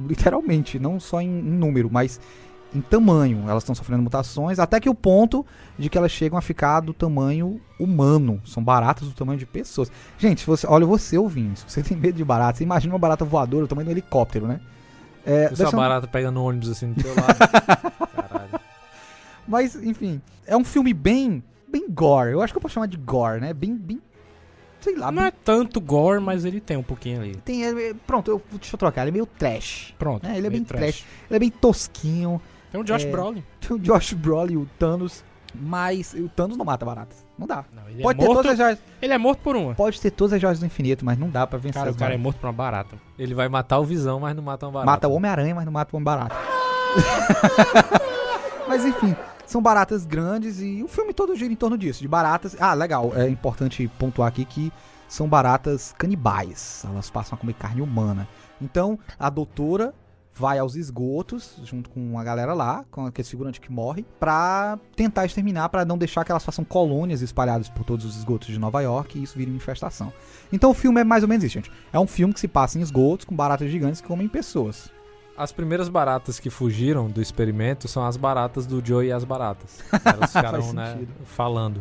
S2: literalmente, não só em número, mas em tamanho. Elas estão sofrendo mutações, até que o ponto de que elas chegam a ficar do tamanho humano. São baratas do tamanho de pessoas. Gente, se você ouvindo, se você tem medo de barata, você imagina uma barata voadora do tamanho do helicóptero, né?
S4: Essa barata pega no ônibus assim do teu lado. Caralho.
S2: Mas, enfim, é um filme bem gore. Eu acho que eu posso chamar de gore, né? Bem sei lá.
S3: Não é tanto gore, mas ele tem um pouquinho ali.
S2: Pronto, deixa eu trocar. Ele é meio trash.
S3: Pronto.
S2: Ele é bem trash. Ele é bem tosquinho.
S3: Tem o Josh Brolin.
S2: Tem o Josh Brolin e o Thanos. Mas o Thanos não mata baratas. Não dá.
S3: Não, ele
S2: Pode ter todas as joias.
S3: Ele é morto por uma.
S2: Pode ter todas as joias do infinito, mas não dá pra vencer.
S3: Cara,
S2: as
S3: o cara é
S2: baratas.
S3: morto por uma barata.
S4: Ele vai matar o Visão, mas não mata uma barata.
S2: Mata o Homem-Aranha, mas não mata o Homem-Barata. Mas enfim, são baratas grandes e o filme todo gira em torno disso, de baratas. Ah, legal, é importante pontuar aqui que são baratas canibais. Elas passam a comer carne humana. Então, a doutora vai aos esgotos, junto com a galera lá, com aquele figurante que morre, pra tentar exterminar, pra não deixar que elas façam colônias espalhadas por todos os esgotos de Nova York e isso vire uma infestação. Então o filme é mais ou menos isso, gente. É um filme que se passa em esgotos com baratas gigantes que comem pessoas.
S4: As primeiras baratas que fugiram do experimento são as baratas do Joe e as baratas. Elas ficaram, né, falando.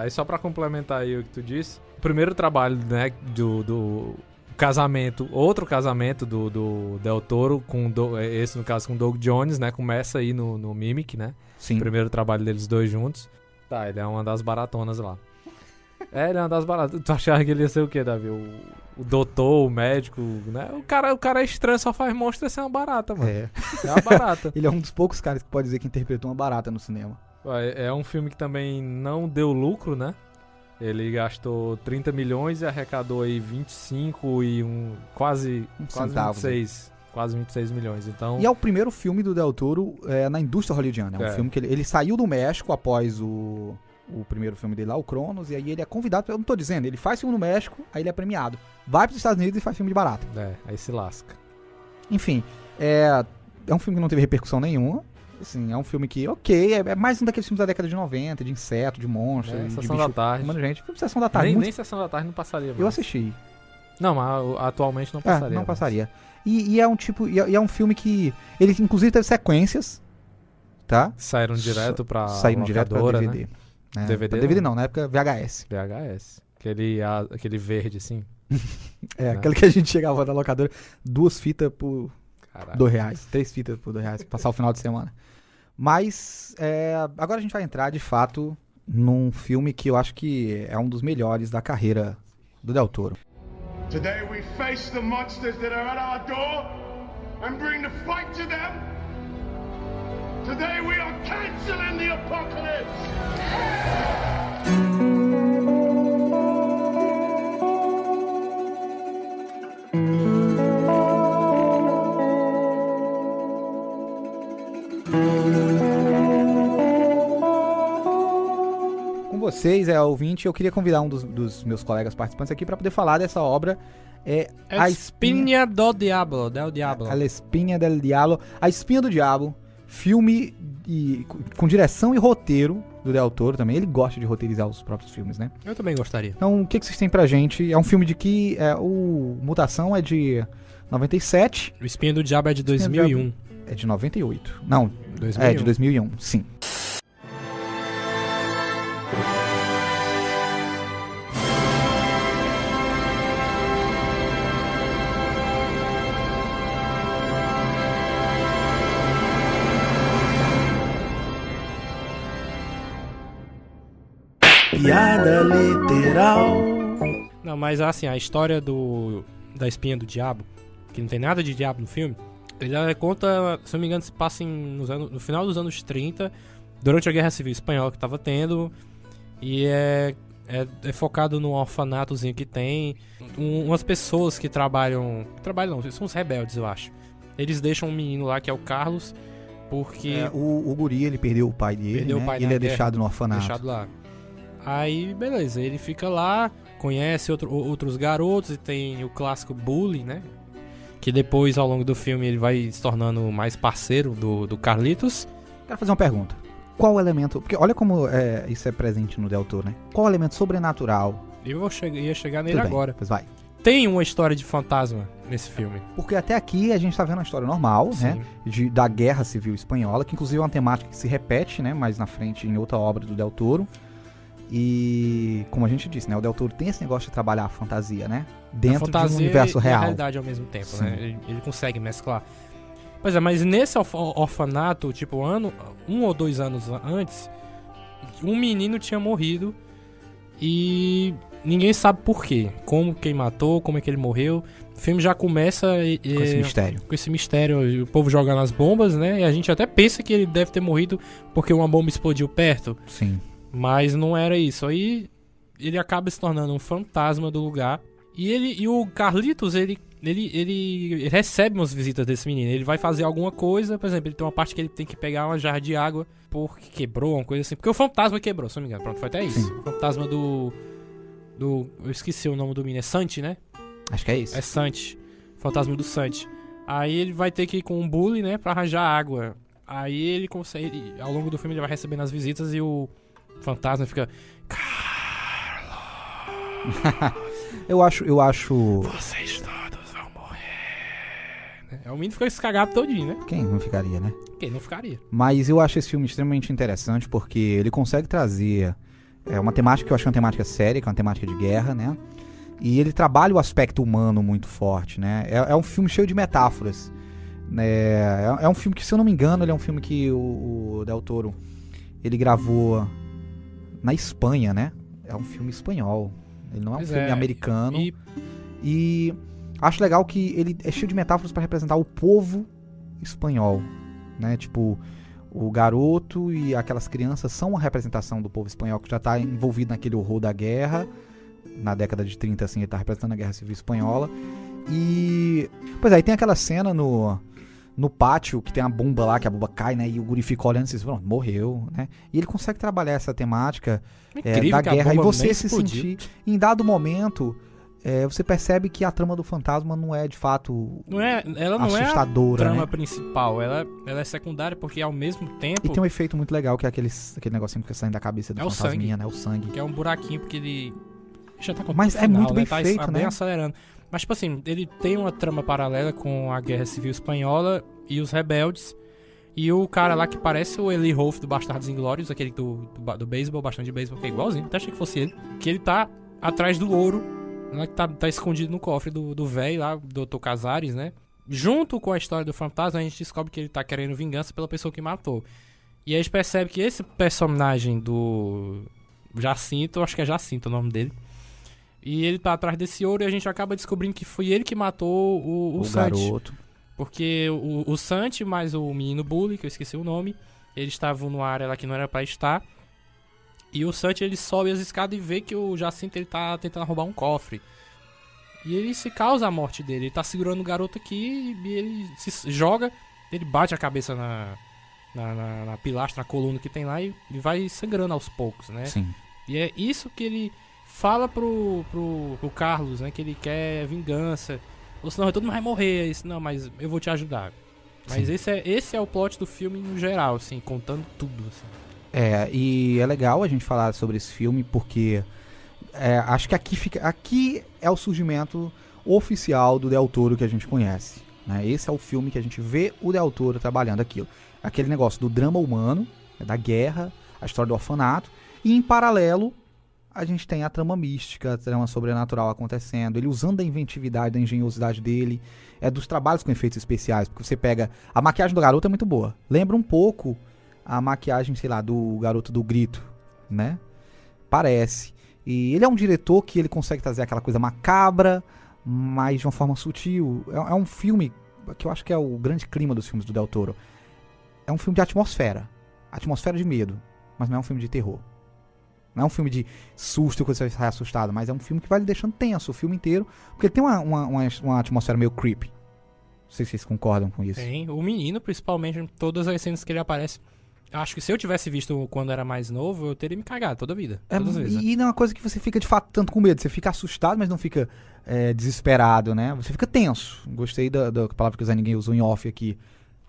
S4: Aí só pra complementar aí o que tu disse, o primeiro trabalho, né, do casamento, outro casamento do Del Toro, esse no caso com o Doug Jones, né, começa aí no Mimic, né?
S2: Sim.
S4: O primeiro trabalho deles dois juntos. Tá, ele é uma das baratonas lá. Ele é uma das baratas. Tu achava que ele ia ser o quê, Davi? O o doutor, o médico, né? O cara é estranho, só faz monstro e ser uma barata, mano. É uma barata.
S2: Ele é um dos poucos caras que pode dizer que interpretou uma barata no cinema.
S4: É um filme que também não deu lucro, né? Ele gastou 30 milhões e arrecadou aí 25 e quase 26 milhões. Então...
S2: E é o primeiro filme do Del Toro na indústria hollywoodiana. É um filme que ele saiu do México após o primeiro filme dele lá, o Cronos, e aí ele é convidado, eu não tô dizendo, ele faz filme no México, aí ele é premiado. Vai pros Estados Unidos e faz filme de barata.
S4: Aí se lasca.
S2: Enfim, é um filme que não teve repercussão nenhuma. Assim, é um filme que, ok, é mais um daqueles filmes da década de 90, de inseto, de monstro, de
S4: Sessão
S2: bicho,
S4: da Tarde.
S2: Mano, gente, filme Sessão da Tarde.
S4: Nem Sessão da Tarde não passaria mais.
S2: Eu assisti.
S4: Não, mas atualmente não passaria.
S2: Não passaria. E é um tipo, e é um filme que, ele inclusive teve sequências, tá?
S4: Saíram direto pra
S2: DVD.
S4: Né? DVD?
S2: DVD não, na época VHS.
S4: VHS. Aquele verde, assim.
S2: Aquele que a gente chegava na locadora, 2 fitas por
S4: Caralho.
S2: R$2, 3 fitas por R$2, passar o final de semana. Mas, agora a gente vai entrar, de fato, num filme que eu acho que é um dos melhores da carreira do Del Toro.
S5: Today we face the monsters that are at our door and bring the fight to them. Today we are canceling the apocalypse.
S2: Com vocês, ouvinte, eu queria convidar um dos meus colegas participantes aqui para poder falar dessa obra. A
S3: Espinha do Diablo, del Diablo.
S2: A Espinha del Diablo. A Espinha do Diabo. Filme com direção e roteiro do Del Toro também. Ele gosta de roteirizar os próprios filmes, né?
S3: Eu também gostaria.
S2: Então, o que vocês têm pra gente? É um filme de que o Mutação é de 97.
S3: O Espinha do Diabo é de 2001.
S2: É de 98. Não,
S3: 2001.
S2: é de 2001, sim.
S6: Piada literal.
S3: Não, mas assim, a história da Espinha do Diabo, que não tem nada de diabo no filme, ele conta, se não me engano, se passa no final dos anos 30, durante a Guerra Civil Espanhola que tava tendo, e é focado num orfanatozinho que tem, umas pessoas que trabalham não, são os rebeldes, eu acho. Eles deixam um menino lá, que é o Carlos, porque...
S2: O guri, ele perdeu o pai dele, né? Ele é deixado no orfanato.
S3: Deixado lá. Aí, beleza, ele fica lá, conhece outros garotos e tem o clássico bullying, né? Que depois, ao longo do filme, ele vai se tornando mais parceiro do Carlitos.
S2: Quero fazer uma pergunta. Qual elemento... Porque olha como isso é presente no Del Toro, né? Qual elemento sobrenatural?
S3: Eu ia chegar nele agora.
S2: Pois vai.
S3: Tem uma história de fantasma nesse filme.
S2: Porque até aqui a gente tá vendo uma história normal,
S3: Sim.
S2: né? Da Guerra Civil Espanhola, que inclusive é uma temática que se repete, né? Mais na frente em outra obra do Del Toro. E, como a gente disse, né, o Del Toro tem esse negócio de trabalhar a fantasia, né? Dentro de um universo real.
S3: E a realidade ao mesmo tempo, né? Ele consegue mesclar. Pois é, mas nesse orfanato, tipo, 1 ou 2 anos antes, um menino tinha morrido e ninguém sabe por quê. Como quem matou, como é que ele morreu. O filme já começa
S2: com esse mistério.
S3: Com esse mistério, o povo jogando as bombas, né? E a gente até pensa que ele deve ter morrido porque uma bomba explodiu perto.
S2: Sim.
S3: Mas não era isso. Aí ele acaba se tornando um fantasma do lugar. E o Carlitos, ele recebe umas visitas desse menino. Ele vai fazer alguma coisa, por exemplo, ele tem uma parte que ele tem que pegar uma jarra de água porque quebrou, uma coisa assim. Porque o fantasma quebrou, se não me engano. Pronto, foi até isso.
S2: Sim.
S3: O fantasma do... Eu esqueci o nome do menino. É Santi, né?
S2: Acho que é isso.
S3: É Santi. Fantasma do Santi. Aí ele vai ter que ir com um bully, né? Pra arranjar água. Aí ele consegue... Ao longo do filme ele vai recebendo as visitas e o fantasma fica... Carlos...
S2: Eu acho...
S3: Vocês todos vão morrer. O menino fica escagado todinho, né?
S2: Quem não ficaria, né?
S3: Quem não ficaria?
S2: Mas eu acho esse filme extremamente interessante porque ele consegue trazer uma temática que eu acho que é uma temática séria, que é uma temática de guerra, né? E ele trabalha o aspecto humano muito forte, né? É um filme cheio de metáforas. É um filme que, se eu não me engano, ele é um filme que o Del Toro, ele gravou na Espanha, né? É um filme espanhol. Ele não é um filme americano. E acho legal que ele é cheio de metáforas para representar o povo espanhol, né? Tipo, o garoto e aquelas crianças são uma representação do povo espanhol que já está envolvido naquele horror da guerra. Na década de 30, assim, ele tá representando a Guerra Civil Espanhola. E... pois aí tem aquela cena no pátio, que tem a bomba lá, que a bomba cai, né? E o guri fica olhando e diz, pronto, morreu, né? E ele consegue trabalhar essa temática da guerra. E você se sentir... Em dado momento, você percebe que a trama do fantasma não é, de fato,
S3: ela não
S2: assustadora,
S3: é a trama
S2: né?
S3: principal. Ela é secundária, porque ao mesmo tempo...
S2: E tem um efeito muito legal, que é aquele negocinho que sai da cabeça do fantasminha, né? O sangue.
S3: Que é um buraquinho, porque ele... Já tá
S2: Mas é muito bem feito,
S3: tá
S2: né?
S3: bem acelerando. Mas, tipo assim, ele tem uma trama paralela com a Guerra Civil Espanhola e os rebeldes. E o cara lá que parece o Eli Roth do Bastardos Inglórios, aquele do beisebol, bastante de beisebol, que é igualzinho, até achei que fosse ele. Que ele tá atrás do ouro, né, que tá escondido no cofre do velho lá, do Dr. Casares, né? Junto com a história do fantasma, a gente descobre que ele tá querendo vingança pela pessoa que matou. E aí a gente percebe que esse personagem do Jacinto, acho que é Jacinto o nome dele, e ele tá atrás desse ouro, e a gente acaba descobrindo que foi ele que matou o Santi.
S2: Garoto.
S3: Porque o Santi mais o menino Bully, que eu esqueci o nome, eles estavam numa área lá que não era pra estar. E o Santi, ele sobe as escadas e vê que o Jacinto, ele tá tentando roubar um cofre. E ele se causa a morte dele. Ele tá segurando o garoto aqui e ele se joga, ele bate a cabeça na pilastra, na coluna que tem lá e vai sangrando aos poucos, né?
S2: Sim.
S3: E é isso que ele fala pro Carlos, né? Que ele quer vingança. Ou senão todo mundo vai morrer. Isso, não, mas eu vou te ajudar. Mas esse é o plot do filme no geral, assim, contando tudo, assim.
S2: E é legal a gente falar sobre esse filme porque acho que aqui é o surgimento oficial do Del Toro que a gente conhece, né? Esse é o filme que a gente vê o Del Toro trabalhando aquilo. Aquele negócio do drama humano, da guerra, a história do orfanato, e em paralelo a gente tem a trama mística, a trama sobrenatural acontecendo, ele usando a inventividade, a engenhosidade dele, dos trabalhos com efeitos especiais, porque você pega... A maquiagem do garoto é muito boa. Lembra um pouco a maquiagem, sei lá, do garoto do Grito, né? Parece. E ele é um diretor que ele consegue trazer aquela coisa macabra, mas de uma forma sutil. É um filme que eu acho que é o grande clima dos filmes do Del Toro. É um filme de atmosfera de medo, mas não é um filme de terror. Não é um filme de susto que você vai sair assustado, mas é um filme que vai lhe deixando tenso o filme inteiro, porque ele tem uma atmosfera meio creepy. Não sei se vocês concordam com isso.
S3: Tem. O menino, principalmente, todas as cenas que ele aparece. Acho que se eu tivesse visto quando era mais novo, eu teria me cagado toda a vida. Todas as vezes.
S2: E não é uma coisa que você fica de fato tanto com medo. Você fica assustado, mas não fica desesperado, né? Você fica tenso. Gostei da palavra que o Zé Ninguém usou em off aqui.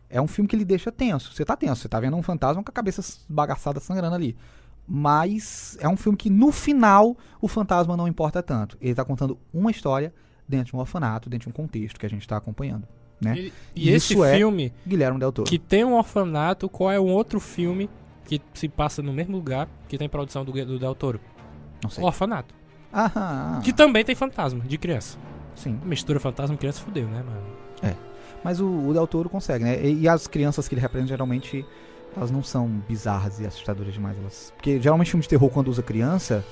S2: É um filme que lhe deixa tenso. Você tá tenso. Você tá vendo um fantasma com a cabeça bagaçada sangrando ali. Mas é um filme que no final o fantasma não importa tanto. Ele tá contando uma história dentro de um orfanato, dentro de um contexto que a gente tá acompanhando, né?
S3: E esse filme
S2: Guilherme Del Toro,
S3: que tem um orfanato, qual é um outro filme que se passa no mesmo lugar que tem produção do Del Toro?
S2: Não sei.
S3: O Orfanato.
S2: Que
S3: também tem fantasma, de criança.
S2: Sim.
S3: Mistura fantasma e criança, fudeu, né, mano?
S2: Mas o Del Toro consegue, né? E as crianças que ele representa, geralmente, elas não são bizarras e assustadoras demais. Porque geralmente filme de terror, quando usa criança...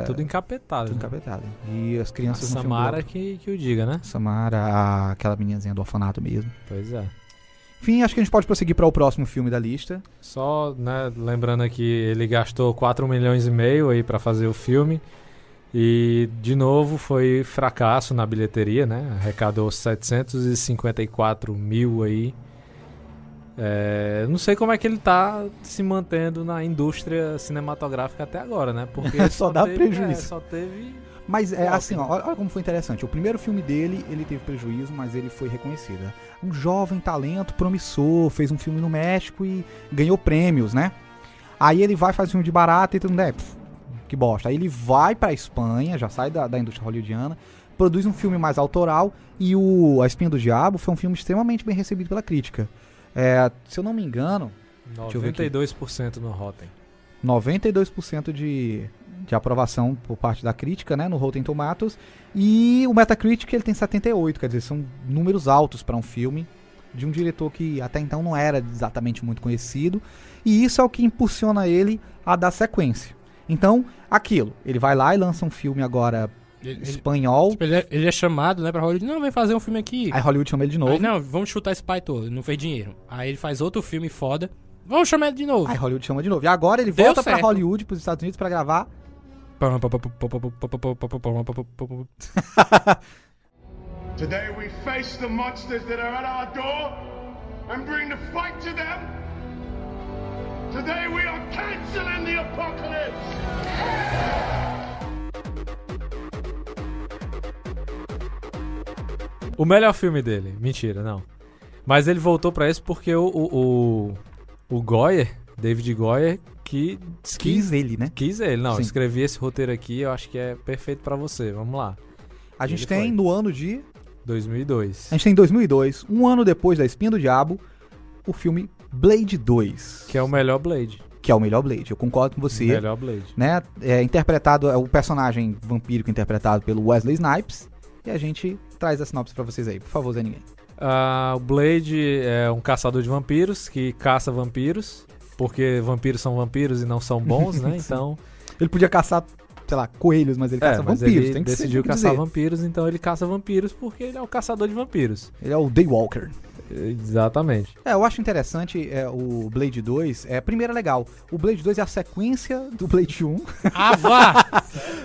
S4: tudo encapetado.
S2: Tudo encapetado. E as crianças...
S4: A Samara que o diga, né?
S2: Samara, aquela meninazinha do orfanato mesmo.
S4: Pois é.
S2: Enfim, acho que a gente pode prosseguir para o próximo filme da lista.
S4: Só, né, lembrando que ele gastou 4,5 milhões aí para fazer o filme. E, de novo, foi fracasso na bilheteria, né? Arrecadou 754 mil aí. Não sei como é que ele tá se mantendo na indústria cinematográfica até agora, né? Porque
S2: só dá prejuízo.
S4: Só teve...
S2: Mas assim, olha como foi interessante. O primeiro filme dele, ele teve prejuízo, mas ele foi reconhecido. Um jovem talento promissor, fez um filme no México e ganhou prêmios, né? Aí ele vai fazer um filme de barata e tudo, né? Que bosta. Aí ele vai pra Espanha, já sai da indústria hollywoodiana, produz um filme mais autoral e A Espinha do Diabo foi um filme extremamente bem recebido pela crítica. Se eu não me engano...
S4: 92% no Rotten.
S2: 92% de aprovação por parte da crítica, né, no Rotten Tomatoes, e o Metacritic ele tem 78, quer dizer, são números altos para um filme de um diretor que até então não era exatamente muito conhecido, e isso é o que impulsiona ele a dar sequência. Então, ele vai lá e lança um filme agora espanhol.
S3: Tipo, ele é chamado, né, pra Hollywood. Não, vem fazer um filme aqui.
S2: Aí Hollywood chama ele de novo.
S3: Aí, não, vamos chutar esse pai todo. Não fez dinheiro. Aí ele faz outro filme foda. Vamos chamar ele de novo.
S2: Aí Hollywood chama de novo. E agora ele
S3: Deu
S2: volta pra
S3: certo.
S2: Hollywood, pros Estados Unidos, pra gravar.
S5: Today we face the monsters that are at our door and bring the fight to them. Today we are canceling the apocalypse.
S4: O melhor filme dele. Mentira, não. Mas ele voltou pra isso porque o Goyer, David Goyer,
S2: Quis ele, né?
S4: quis ele. Não,
S2: Sim.
S4: escrevi esse roteiro aqui, eu acho que é perfeito pra você. Vamos lá.
S2: A gente
S4: Ele
S2: tem
S4: foi.
S2: no ano de...
S4: 2002.
S2: A gente tem 2002, um ano depois da Espinha do Diabo, o filme Blade 2.
S4: Que é o melhor Blade.
S2: Que é o melhor Blade. Eu concordo com você.
S4: Melhor Blade.
S2: Né? É o personagem vampírico interpretado pelo Wesley Snipes. E a gente traz a sinopse pra vocês aí. Por favor, Zé Ninguém.
S4: O Blade é um caçador de vampiros que caça vampiros. Porque vampiros são vampiros e não são bons, né? Então...
S2: Ele podia caçar, sei lá, coelhos, mas ele caça
S4: mas
S2: vampiros.
S4: ele
S2: Tem que
S4: decidiu
S2: ser,
S4: caçar vampiros, então ele caça vampiros porque ele é o caçador de vampiros.
S2: Ele é o Daywalker.
S4: Exatamente.
S2: Eu acho interessante o Blade 2. Primeiro é legal. O Blade 2 é a sequência do Blade 1.
S3: Ah, vá!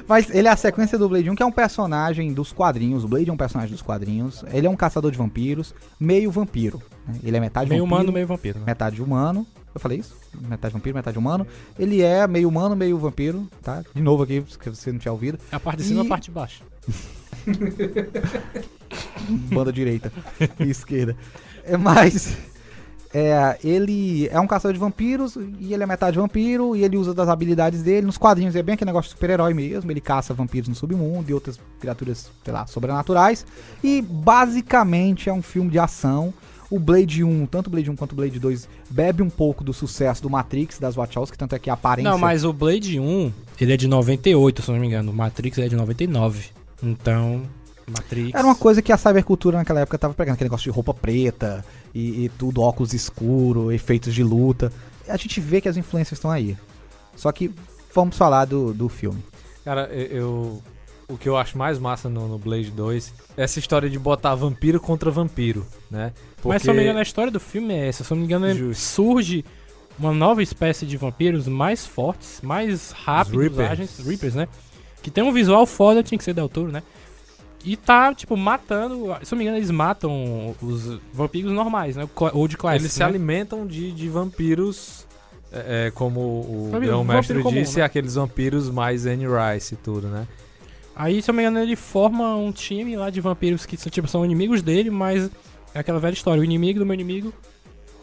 S2: Mas ele é a sequência do Blade 1, que é um personagem dos quadrinhos. O Blade é um personagem dos quadrinhos. Ele é um caçador de vampiros, meio vampiro. Né? Ele é metade
S3: Meio
S2: vampiro,
S3: humano, meio vampiro. Né?
S2: metade humano. Eu falei isso? Metade vampiro, metade humano. Ele é meio humano, meio vampiro, tá? De novo aqui, se você não tinha ouvido.
S3: A parte de cima e
S2: E-
S3: a parte de baixo.
S2: Banda direita e esquerda. Mas ele é um caçador de vampiros e ele é metade vampiro e ele usa das habilidades dele. Nos quadrinhos é bem aquele negócio de super-herói mesmo. Ele caça vampiros no submundo e outras criaturas, sei lá, sobrenaturais. E basicamente é um filme de ação. O Blade 1, tanto o Blade 1 quanto o Blade 2, bebe um pouco do sucesso do Matrix, das Wachowski, tanto é que a aparência...
S3: Não, mas o Blade 1, ele é de 98, se eu não me engano. O Matrix é de 99. Então, Matrix...
S2: Era uma coisa que a cybercultura naquela época tava pegando, aquele negócio de roupa preta e tudo, óculos escuro, efeitos de luta. A gente vê que as influências estão aí. Só que vamos falar do filme.
S4: Cara, o que eu acho mais massa no Blade 2 é essa história de botar vampiro contra vampiro, né?
S3: Mas se eu não me engano, a história do filme é essa. Se eu não me engano,
S4: Justo.
S3: surge uma nova espécie de vampiros mais fortes, mais rápidos,
S4: Reapers.
S3: ágeis, Reapers, né? Que tem um visual foda, tinha que ser Del Toro, né? E tá, tipo, matando... Se eu não me engano, eles matam os vampiros normais, né? Ou de classe,
S4: Eles se
S3: né?
S4: alimentam de vampiros, como o
S3: Vampiro-
S4: Grão-Mestre
S3: vampiro comum,
S4: disse,
S3: né?
S4: aqueles vampiros mais Anne Rice e tudo, né?
S3: Aí, se eu não me engano, ele forma um time lá de vampiros que tipo, são inimigos dele, mas é aquela velha história. O inimigo do meu inimigo...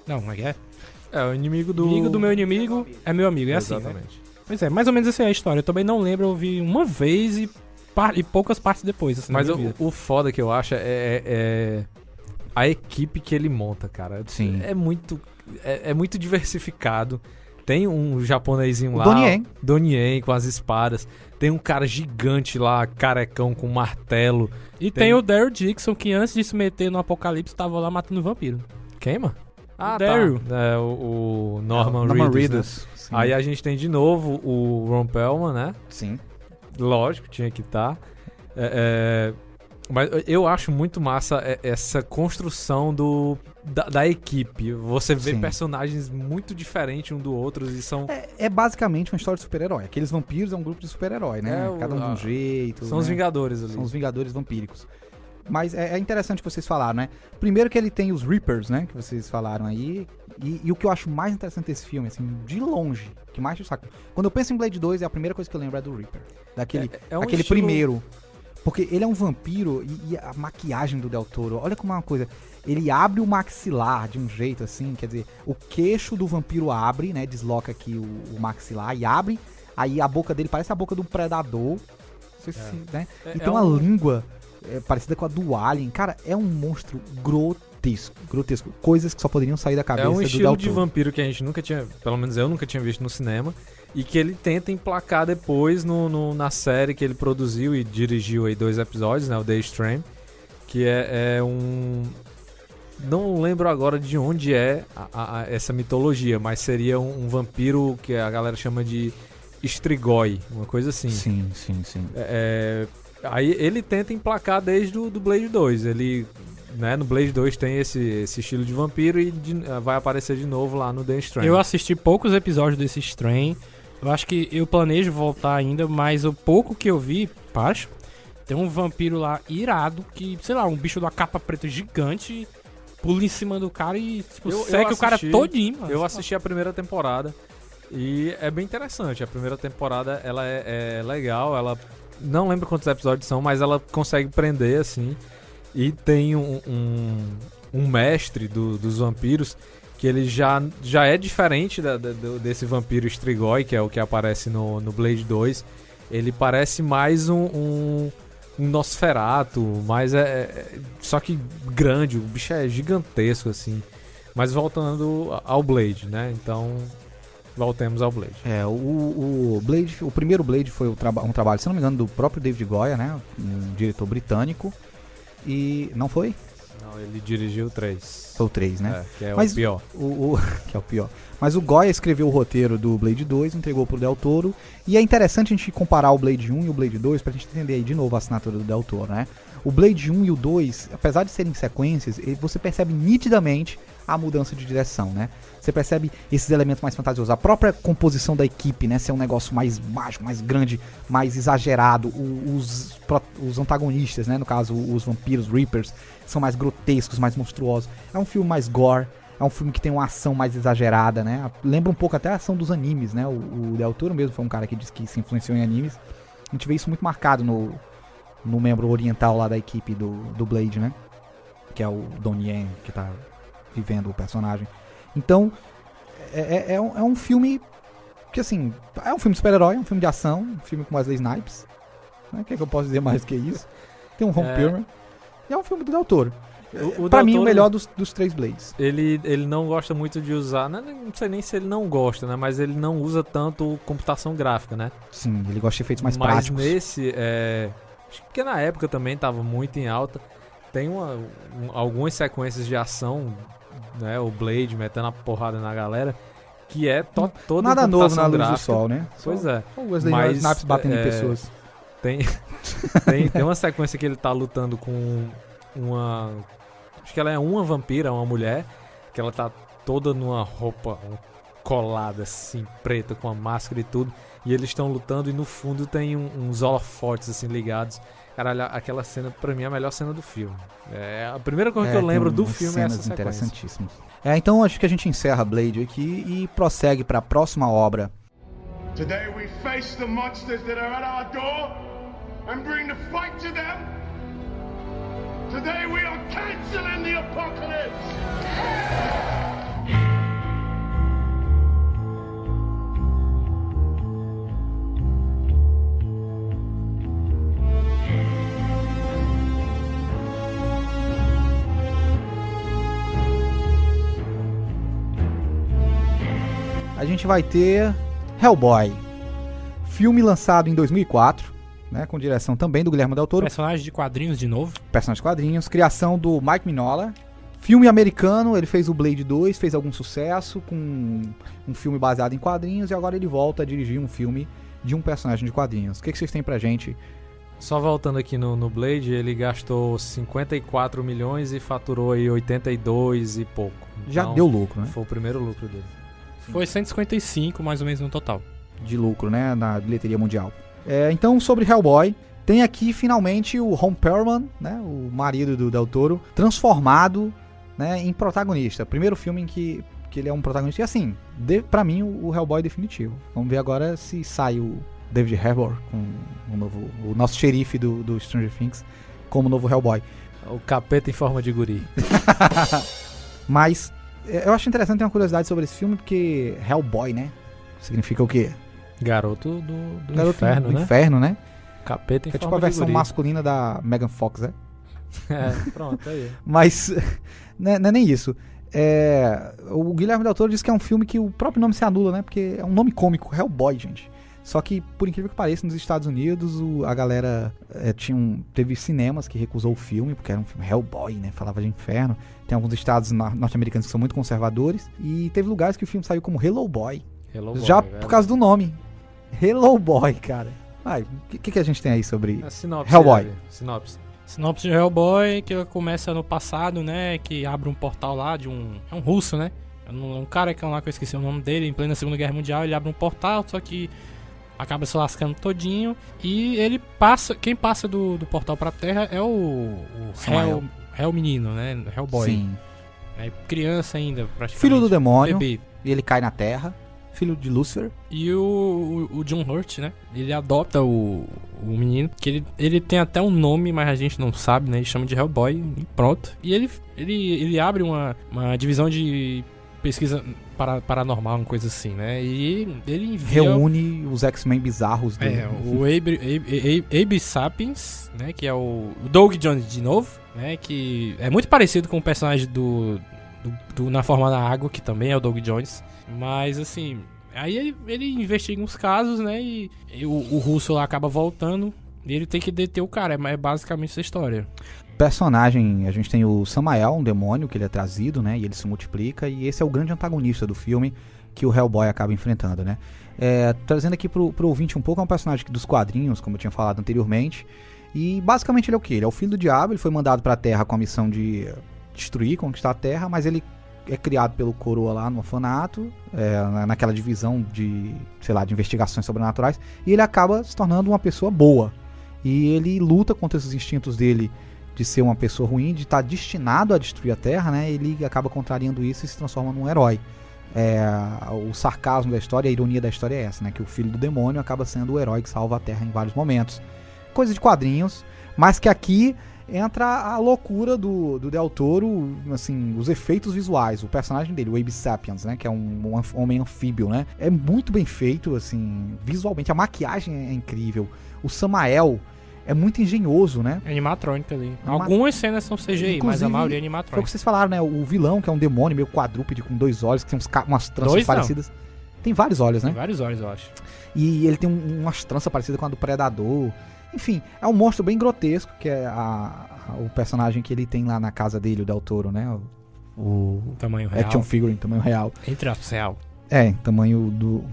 S3: Não, como é que é?
S4: É, o inimigo do...
S3: O inimigo do meu inimigo é meu amigo, é assim, né?
S4: Exatamente.
S3: Pois é, mais ou menos essa é a história. Eu também não lembro, eu vi uma vez e poucas partes depois. Assim,
S4: Mas
S3: na minha vida.
S4: o foda que eu acho é a equipe que ele monta, cara.
S2: Sim.
S4: É muito diversificado. Tem um japonesinho
S2: O
S4: lá,
S2: Donnie Yen.
S4: com as espadas. Tem um cara gigante lá, carecão com martelo.
S3: E tem o Daryl Dixon, que antes de se meter no apocalipse, tava lá matando vampiro.
S4: Quem, mano?
S3: O Daryl.
S4: Tá. É, o Norman
S2: Norman
S4: Reedus, né?
S2: Reedus. Sim.
S4: Aí a gente tem de novo o Ron Perlman, né?
S2: Sim.
S4: Lógico, tinha que estar. Mas eu acho muito massa essa construção da equipe. Você vê
S2: Sim.
S4: personagens muito diferentes um do outro e são...
S2: É basicamente uma história de super-herói. Aqueles vampiros é um grupo de super-herói, né? Cada um de um jeito.
S4: São os
S2: né?
S4: Vingadores ali.
S2: São os Vingadores vampíricos. Mas é interessante que vocês falaram, né? Primeiro que ele tem os Reapers, né? Que vocês falaram aí. E o que eu acho mais interessante desse filme, assim, de longe, que mais saco. Quando eu penso em Blade 2, a primeira coisa que eu lembro é do Reaper. Daquele
S4: um
S2: aquele
S4: estilo-
S2: primeiro. Porque ele é um vampiro e a maquiagem do Del Toro, olha como é uma coisa. Ele abre o maxilar de um jeito assim, quer dizer, o queixo do vampiro abre, né? Desloca aqui o maxilar e abre. Aí a boca dele parece a boca de um predador. Não sei se, né? E tem uma língua parecida com a do Alien. Cara, é um monstro grotesco. Coisas que só poderiam sair da cabeça
S4: É um
S2: do Del
S4: estilo de
S2: Toro.
S4: vampiro que a gente nunca tinha, pelo menos eu nunca tinha visto no cinema, e que ele tenta emplacar depois na série que ele produziu e dirigiu aí 2 episódios, né, o The Strain, que é um... Não lembro agora de onde é essa mitologia, mas seria um vampiro que a galera chama de Strigoi, uma coisa assim.
S2: Sim.
S4: Aí ele tenta emplacar desde o do Blade 2. Ele, né, no Blade 2 tem esse estilo de vampiro e vai aparecer de novo lá no The Strain.
S3: Eu assisti poucos episódios desse Strain. Eu acho que eu planejo voltar ainda, mas o pouco que eu vi, Pacho, tem um vampiro lá irado que, sei lá, um bicho de uma capa preta gigante pula em cima do cara e tipo, seca o cara todinho. Mano.
S4: Eu assisti a primeira temporada e é bem interessante. A primeira temporada ela é legal, ela não lembro quantos episódios são, mas ela consegue prender assim. E tem um mestre dos vampiros que ele já é diferente desse vampiro Strigoi, que é o que aparece no Blade 2. Ele parece mais um Nosferatu, mas só que grande, o bicho é gigantesco, assim. Mas voltando ao Blade, né? Então, voltemos ao Blade.
S2: O Blade, o primeiro Blade foi um trabalho, se não me engano, do próprio David Goyer, né? Um diretor britânico. E não foi?
S4: Não, ele dirigiu o 3.
S2: Foi o 3, né?
S4: Que é o pior.
S2: Que é o pior. Mas o Goya escreveu o roteiro do Blade 2, entregou pro Del Toro. E é interessante a gente comparar o Blade 1 e o Blade 2 pra gente entender aí de novo a assinatura do Del Toro, né? O Blade 1 e o 2, apesar de serem sequências, você percebe nitidamente a mudança de direção, né? Você percebe esses elementos mais fantasiosos. A própria composição da equipe, né? Ser um negócio mais mágico, mais grande, mais exagerado. Os antagonistas, né? No caso, os vampiros, Reapers, são mais grotescos, mais monstruosos. É um filme mais gore. É um filme que tem uma ação mais exagerada, né? Lembra um pouco até a ação dos animes, né? O Del Toro mesmo foi um cara que disse que se influenciou em animes. A gente vê isso muito marcado no membro oriental lá da equipe do Blade, né? Que é o Donnie Yen, que tá vivendo o personagem. Então, é um filme que, assim, é um filme de super-herói, é um filme de ação, um filme com Wesley Snipes. Né? O que é que eu posso dizer mais do que isso? Tem um Ron Perlman. E é um filme do Del Toro. Pra mim, o melhor dos 3 Blades.
S4: Ele não gosta muito de usar, não sei nem se ele não gosta, né? Mas ele não usa tanto computação gráfica, né?
S2: Sim, ele gosta de efeitos mais práticos.
S4: Mas nesse, acho que na época também tava muito em alta. Tem algumas sequências de ação, né? O Blade metendo a porrada na galera, que é toda
S2: nada novo na luz
S4: gráfica.
S2: do sol, né?
S4: Pois é.
S2: O Wesley Snipes batendo em pessoas.
S4: Tem uma sequência que ele tá lutando com uma... Acho que ela é uma vampira, uma mulher, que ela tá toda numa roupa colada assim, preta, com a máscara e tudo. E eles estão lutando e no fundo tem uns holofotes assim ligados. Caralho, aquela cena, pra mim, é a melhor cena do filme. A primeira coisa que eu lembro do filme é essa sequência.
S2: Interessantíssimas. Então acho que a gente encerra Blade aqui e prossegue pra próxima obra.
S5: Today we face the monsters that are at our door and bring the fight to them. Today we are canceling the apocalypse.
S2: A gente vai ter Hellboy, filme lançado em 2004, né, com direção também do Guillermo Del Toro.
S3: Personagem de quadrinhos de novo.
S2: Personagem de quadrinhos, criação do Mike Mignola. Filme americano, ele fez o Blade 2, fez algum sucesso com um filme baseado em quadrinhos e agora ele volta a dirigir um filme de um personagem de quadrinhos. O que vocês têm pra gente?
S4: Só voltando aqui no Blade, ele gastou 54 milhões e faturou aí 82 e pouco. Então,
S2: já deu lucro, né?
S4: Foi o primeiro lucro dele.
S3: Foi 155 mais ou menos no total.
S2: De lucro, né, na bilheteria mundial. Então, sobre Hellboy, tem aqui finalmente o Ron Perlman, né, o marido do Del Toro, transformado, né, em protagonista. Primeiro filme em que ele é um protagonista. E assim, pra mim, o Hellboy definitivo. Vamos ver agora se sai o David Harbour, com o nosso xerife do Stranger Things, como novo Hellboy.
S4: O capeta em forma de guri.
S2: Mas eu acho interessante ter uma curiosidade sobre esse filme, porque Hellboy, né, significa o quê?
S4: Garoto do inferno,
S2: do
S4: né?
S2: Inferno, né?
S4: Capeta em forma de guri.
S2: É tipo a versão masculina da Megan Fox, né?
S4: Pronto, aí.
S2: Mas não é nem isso. O Guillermo Del Toro diz que é um filme que o próprio nome se anula, né? Porque é um nome cômico, Hellboy, gente. Só que, por incrível que pareça, nos Estados Unidos, a galera teve cinemas que recusou o filme, porque era um filme Hellboy, né? Falava de inferno. Tem alguns estados norte-americanos que são muito conservadores. E teve lugares que o filme saiu como Hello Boy.
S4: Hello Boy,
S2: já por causa do nome. Hello Boy, cara. Vai, o que a gente tem aí sobre
S4: A sinopse.
S2: Hellboy?
S4: Sinopse.
S3: Sinopse de Hellboy, que começa no passado, né? Que abre um portal lá de um... É um russo, né? É um cara que é lá que eu esqueci o nome dele. Em plena Segunda Guerra Mundial, ele abre um portal, só que acaba se lascando todinho. E ele passa... Quem passa do portal pra Terra é o Hell menino, né? Hellboy.
S2: Sim.
S3: É criança ainda, praticamente.
S2: Filho do demônio.
S3: Bebê.
S2: E ele cai na Terra. Filho de Lúcifer.
S3: E o John Hurt, né? Ele adota o menino, que ele tem até um nome, mas a gente não sabe, né? Ele chama de Hellboy e pronto. E ele abre uma divisão de pesquisa paranormal, uma coisa assim, né? E ele envia...
S2: Reúne os X-Men bizarros do...
S3: o Abe Sapiens, né? Que é o Doug Jones de novo, né? Que é muito parecido com o personagem do Na Forma da Água, que também é o Doug Jones. Mas, assim... Aí ele investiga uns casos, né? E o russo lá acaba voltando. E ele tem que deter o cara. É basicamente essa história.
S2: Personagem, a gente tem o Samael, um demônio que ele é trazido, né? E ele se multiplica. E esse é o grande antagonista do filme que o Hellboy acaba enfrentando, né? Trazendo aqui pro ouvinte um pouco, é um personagem dos quadrinhos, como eu tinha falado anteriormente. E basicamente ele é o quê? Ele é o filho do diabo. Ele foi mandado pra Terra com a missão de destruir, conquistar a Terra. Mas ele é criado pelo Coroa lá no orfanato, naquela divisão de, sei lá, de investigações sobrenaturais, e ele acaba se tornando uma pessoa boa. E ele luta contra esses instintos dele de ser uma pessoa ruim, de estar destinado a destruir a Terra, né? Ele acaba contrariando isso e se transforma num herói. O sarcasmo da história, a ironia da história é essa, né? Que o filho do demônio acaba sendo o herói que salva a Terra em vários momentos. Coisa de quadrinhos, mas que aqui entra a loucura do Del Toro, assim, os efeitos visuais, o personagem dele, o Abe Sapiens, né, que é um homem anfíbio, né, é muito bem feito, assim, visualmente, a maquiagem é incrível, o Samael é muito engenhoso, né.
S3: Animatrônica ali. Algumas cenas são CGI, mas a maioria é animatrônica.
S2: Foi o que vocês falaram, né, o vilão, que é um demônio meio quadrúpede, com 2 olhos, que tem umas tranças parecidas. Tem vários olhos, né.
S3: Tem vários olhos, eu acho.
S2: E ele tem umas tranças parecidas com a do Predador. Enfim, é um monstro bem grotesco, que é o personagem que ele tem lá na casa dele, o Del Toro, né? O
S3: tamanho real.
S2: Action figure em tamanho real.
S3: Entre aspas, real.
S2: Tamanho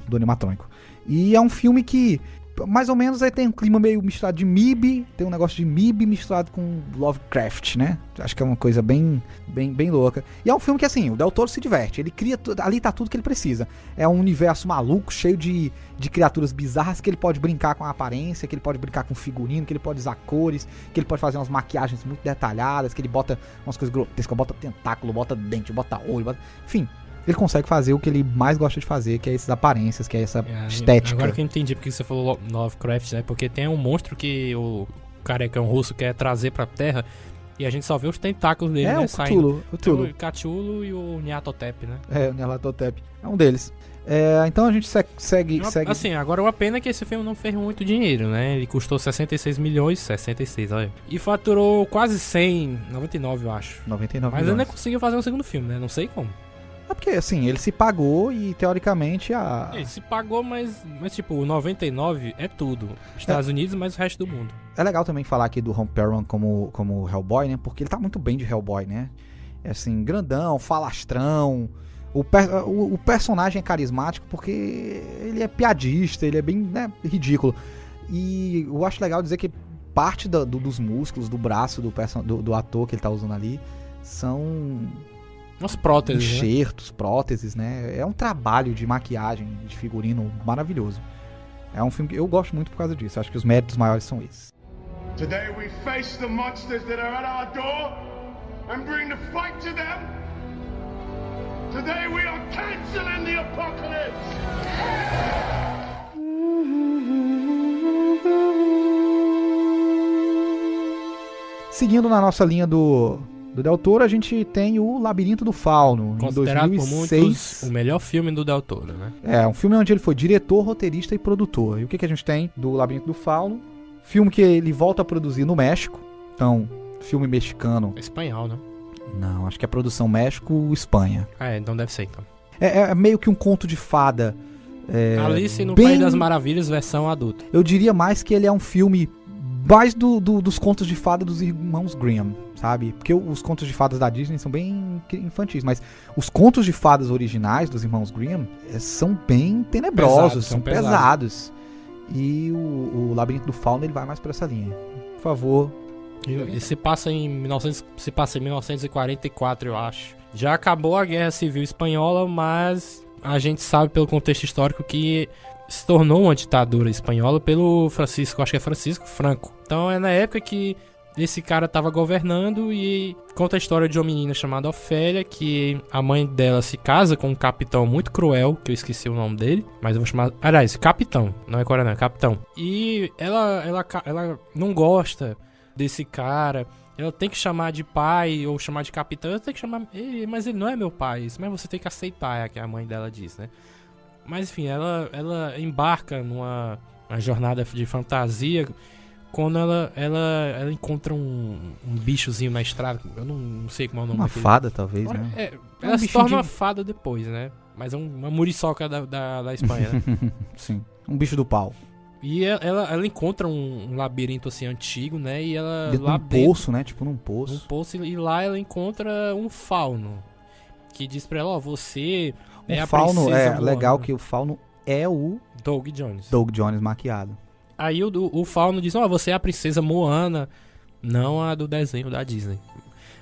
S2: do animatrônico. E é um filme que, mais ou menos, aí tem um clima meio misturado de MIB, tem um negócio de MIB misturado com Lovecraft, né? Acho que é uma coisa bem louca. E é um filme que, assim, o Del Toro se diverte, ele cria, ali tá tudo que ele precisa. É um universo maluco, cheio de criaturas bizarras, que ele pode brincar com a aparência, que ele pode brincar com figurino, que ele pode usar cores, que ele pode fazer umas maquiagens muito detalhadas, que ele bota umas coisas grotescas, bota tentáculo, bota dente, bota olho, enfim... Ele consegue fazer o que ele mais gosta de fazer, que é essas aparências, que é essa estética.
S3: Agora que eu entendi porque você falou Lovecraft, né? Porque tem um monstro que o carecão russo quer trazer pra Terra e a gente só vê os tentáculos dele, né?
S2: O Cthulhu.
S3: O Cthulhu e o Nyarlathotep, né?
S2: O Nyarlathotep. É um deles. Então a gente segue...
S3: Assim, agora uma pena que esse filme não fez muito dinheiro, né? Ele custou 66 milhões, 66, olha. E faturou quase 100, 99 eu acho.
S2: 99
S3: Mas
S2: milhões.
S3: ainda conseguiu fazer um segundo filme, né? Não sei como.
S2: É porque, assim, ele se pagou e, teoricamente,
S3: Ele se pagou, mas tipo, o 99 é tudo. Estados Unidos, mas o resto do mundo.
S2: É legal também falar aqui do Ron Perlman como Hellboy, né? Porque ele tá muito bem de Hellboy, né? É assim, grandão, falastrão. O personagem é carismático porque ele é piadista, ele é bem, né, ridículo. E eu acho legal dizer que parte dos músculos, do braço do ator que ele tá usando ali são...
S3: Umas próteses,
S2: enxertos, próteses, né? É um trabalho de maquiagem, de figurino maravilhoso. É um filme que eu gosto muito por causa disso. Acho que os méritos maiores são esses.
S5: Today we face the monsters that are at our door and bring the fight to them. Today we are canceling the apocalypse.
S2: Seguindo na nossa linha do Del Toro, a gente tem o Labirinto do Fauno,
S3: considerado
S2: em 2006.
S3: Por muitos o melhor filme do Del Toro, né?
S2: É, um filme onde ele foi diretor, roteirista e produtor. E o que a gente tem do Labirinto do Fauno? Filme que ele volta a produzir no México. Então, filme mexicano.
S3: É espanhol, né?
S2: Não, acho que é produção México-Espanha.
S3: Então deve ser, então.
S2: É meio que um conto de fada.
S3: Alice no País das Maravilhas, versão adulta.
S2: Eu diria mais que ele é um filme mais dos contos de fada dos irmãos Grimm, sabe? Porque os contos de fadas da Disney são bem infantis, mas os contos de fadas originais dos irmãos Grimm são bem tenebrosos, são pesados. E o Labirinto do Fauno, ele vai mais pra essa linha. Por favor.
S3: E se passa em 1944, eu acho. Já acabou a Guerra Civil Espanhola, mas a gente sabe pelo contexto histórico que se tornou uma ditadura espanhola pelo Francisco, acho que é Francisco Franco. Então é na época que esse cara tava governando e conta a história de uma menina chamada Ofélia, que a mãe dela se casa com um capitão muito cruel, que eu esqueci o nome dele, mas eu vou chamar... Aliás, capitão, não é coronel, é capitão. E ela não gosta desse cara, ela tem que chamar de pai ou chamar de capitão, ela tem que chamar ele, mas ele não é meu pai, mas você tem que aceitar, é o que a mãe dela diz, né? Mas enfim, ela embarca numa jornada de fantasia quando ela encontra um bichozinho na estrada, eu não sei como é o nome
S2: Uma
S3: daquele.
S2: fada, talvez, né?
S3: Ela se
S2: bichinho
S3: torna uma fada depois, né? Mas é uma muriçoca da Espanha, né?
S2: Sim. Um bicho do pau.
S3: E ela encontra um labirinto assim antigo, né? E ela
S2: Dentro
S3: lá
S2: de um poço, né? Tipo num poço.
S3: num poço, e lá ela encontra um fauno que diz pra ela, ó, você é
S2: O
S3: a
S2: Fauno,
S3: princesa Moana.
S2: legal que o Fauno é o
S3: Doug Jones.
S2: Doug Jones maquiado.
S3: Aí o Fauno diz, ó, você é a princesa Moana, não a do desenho da Disney,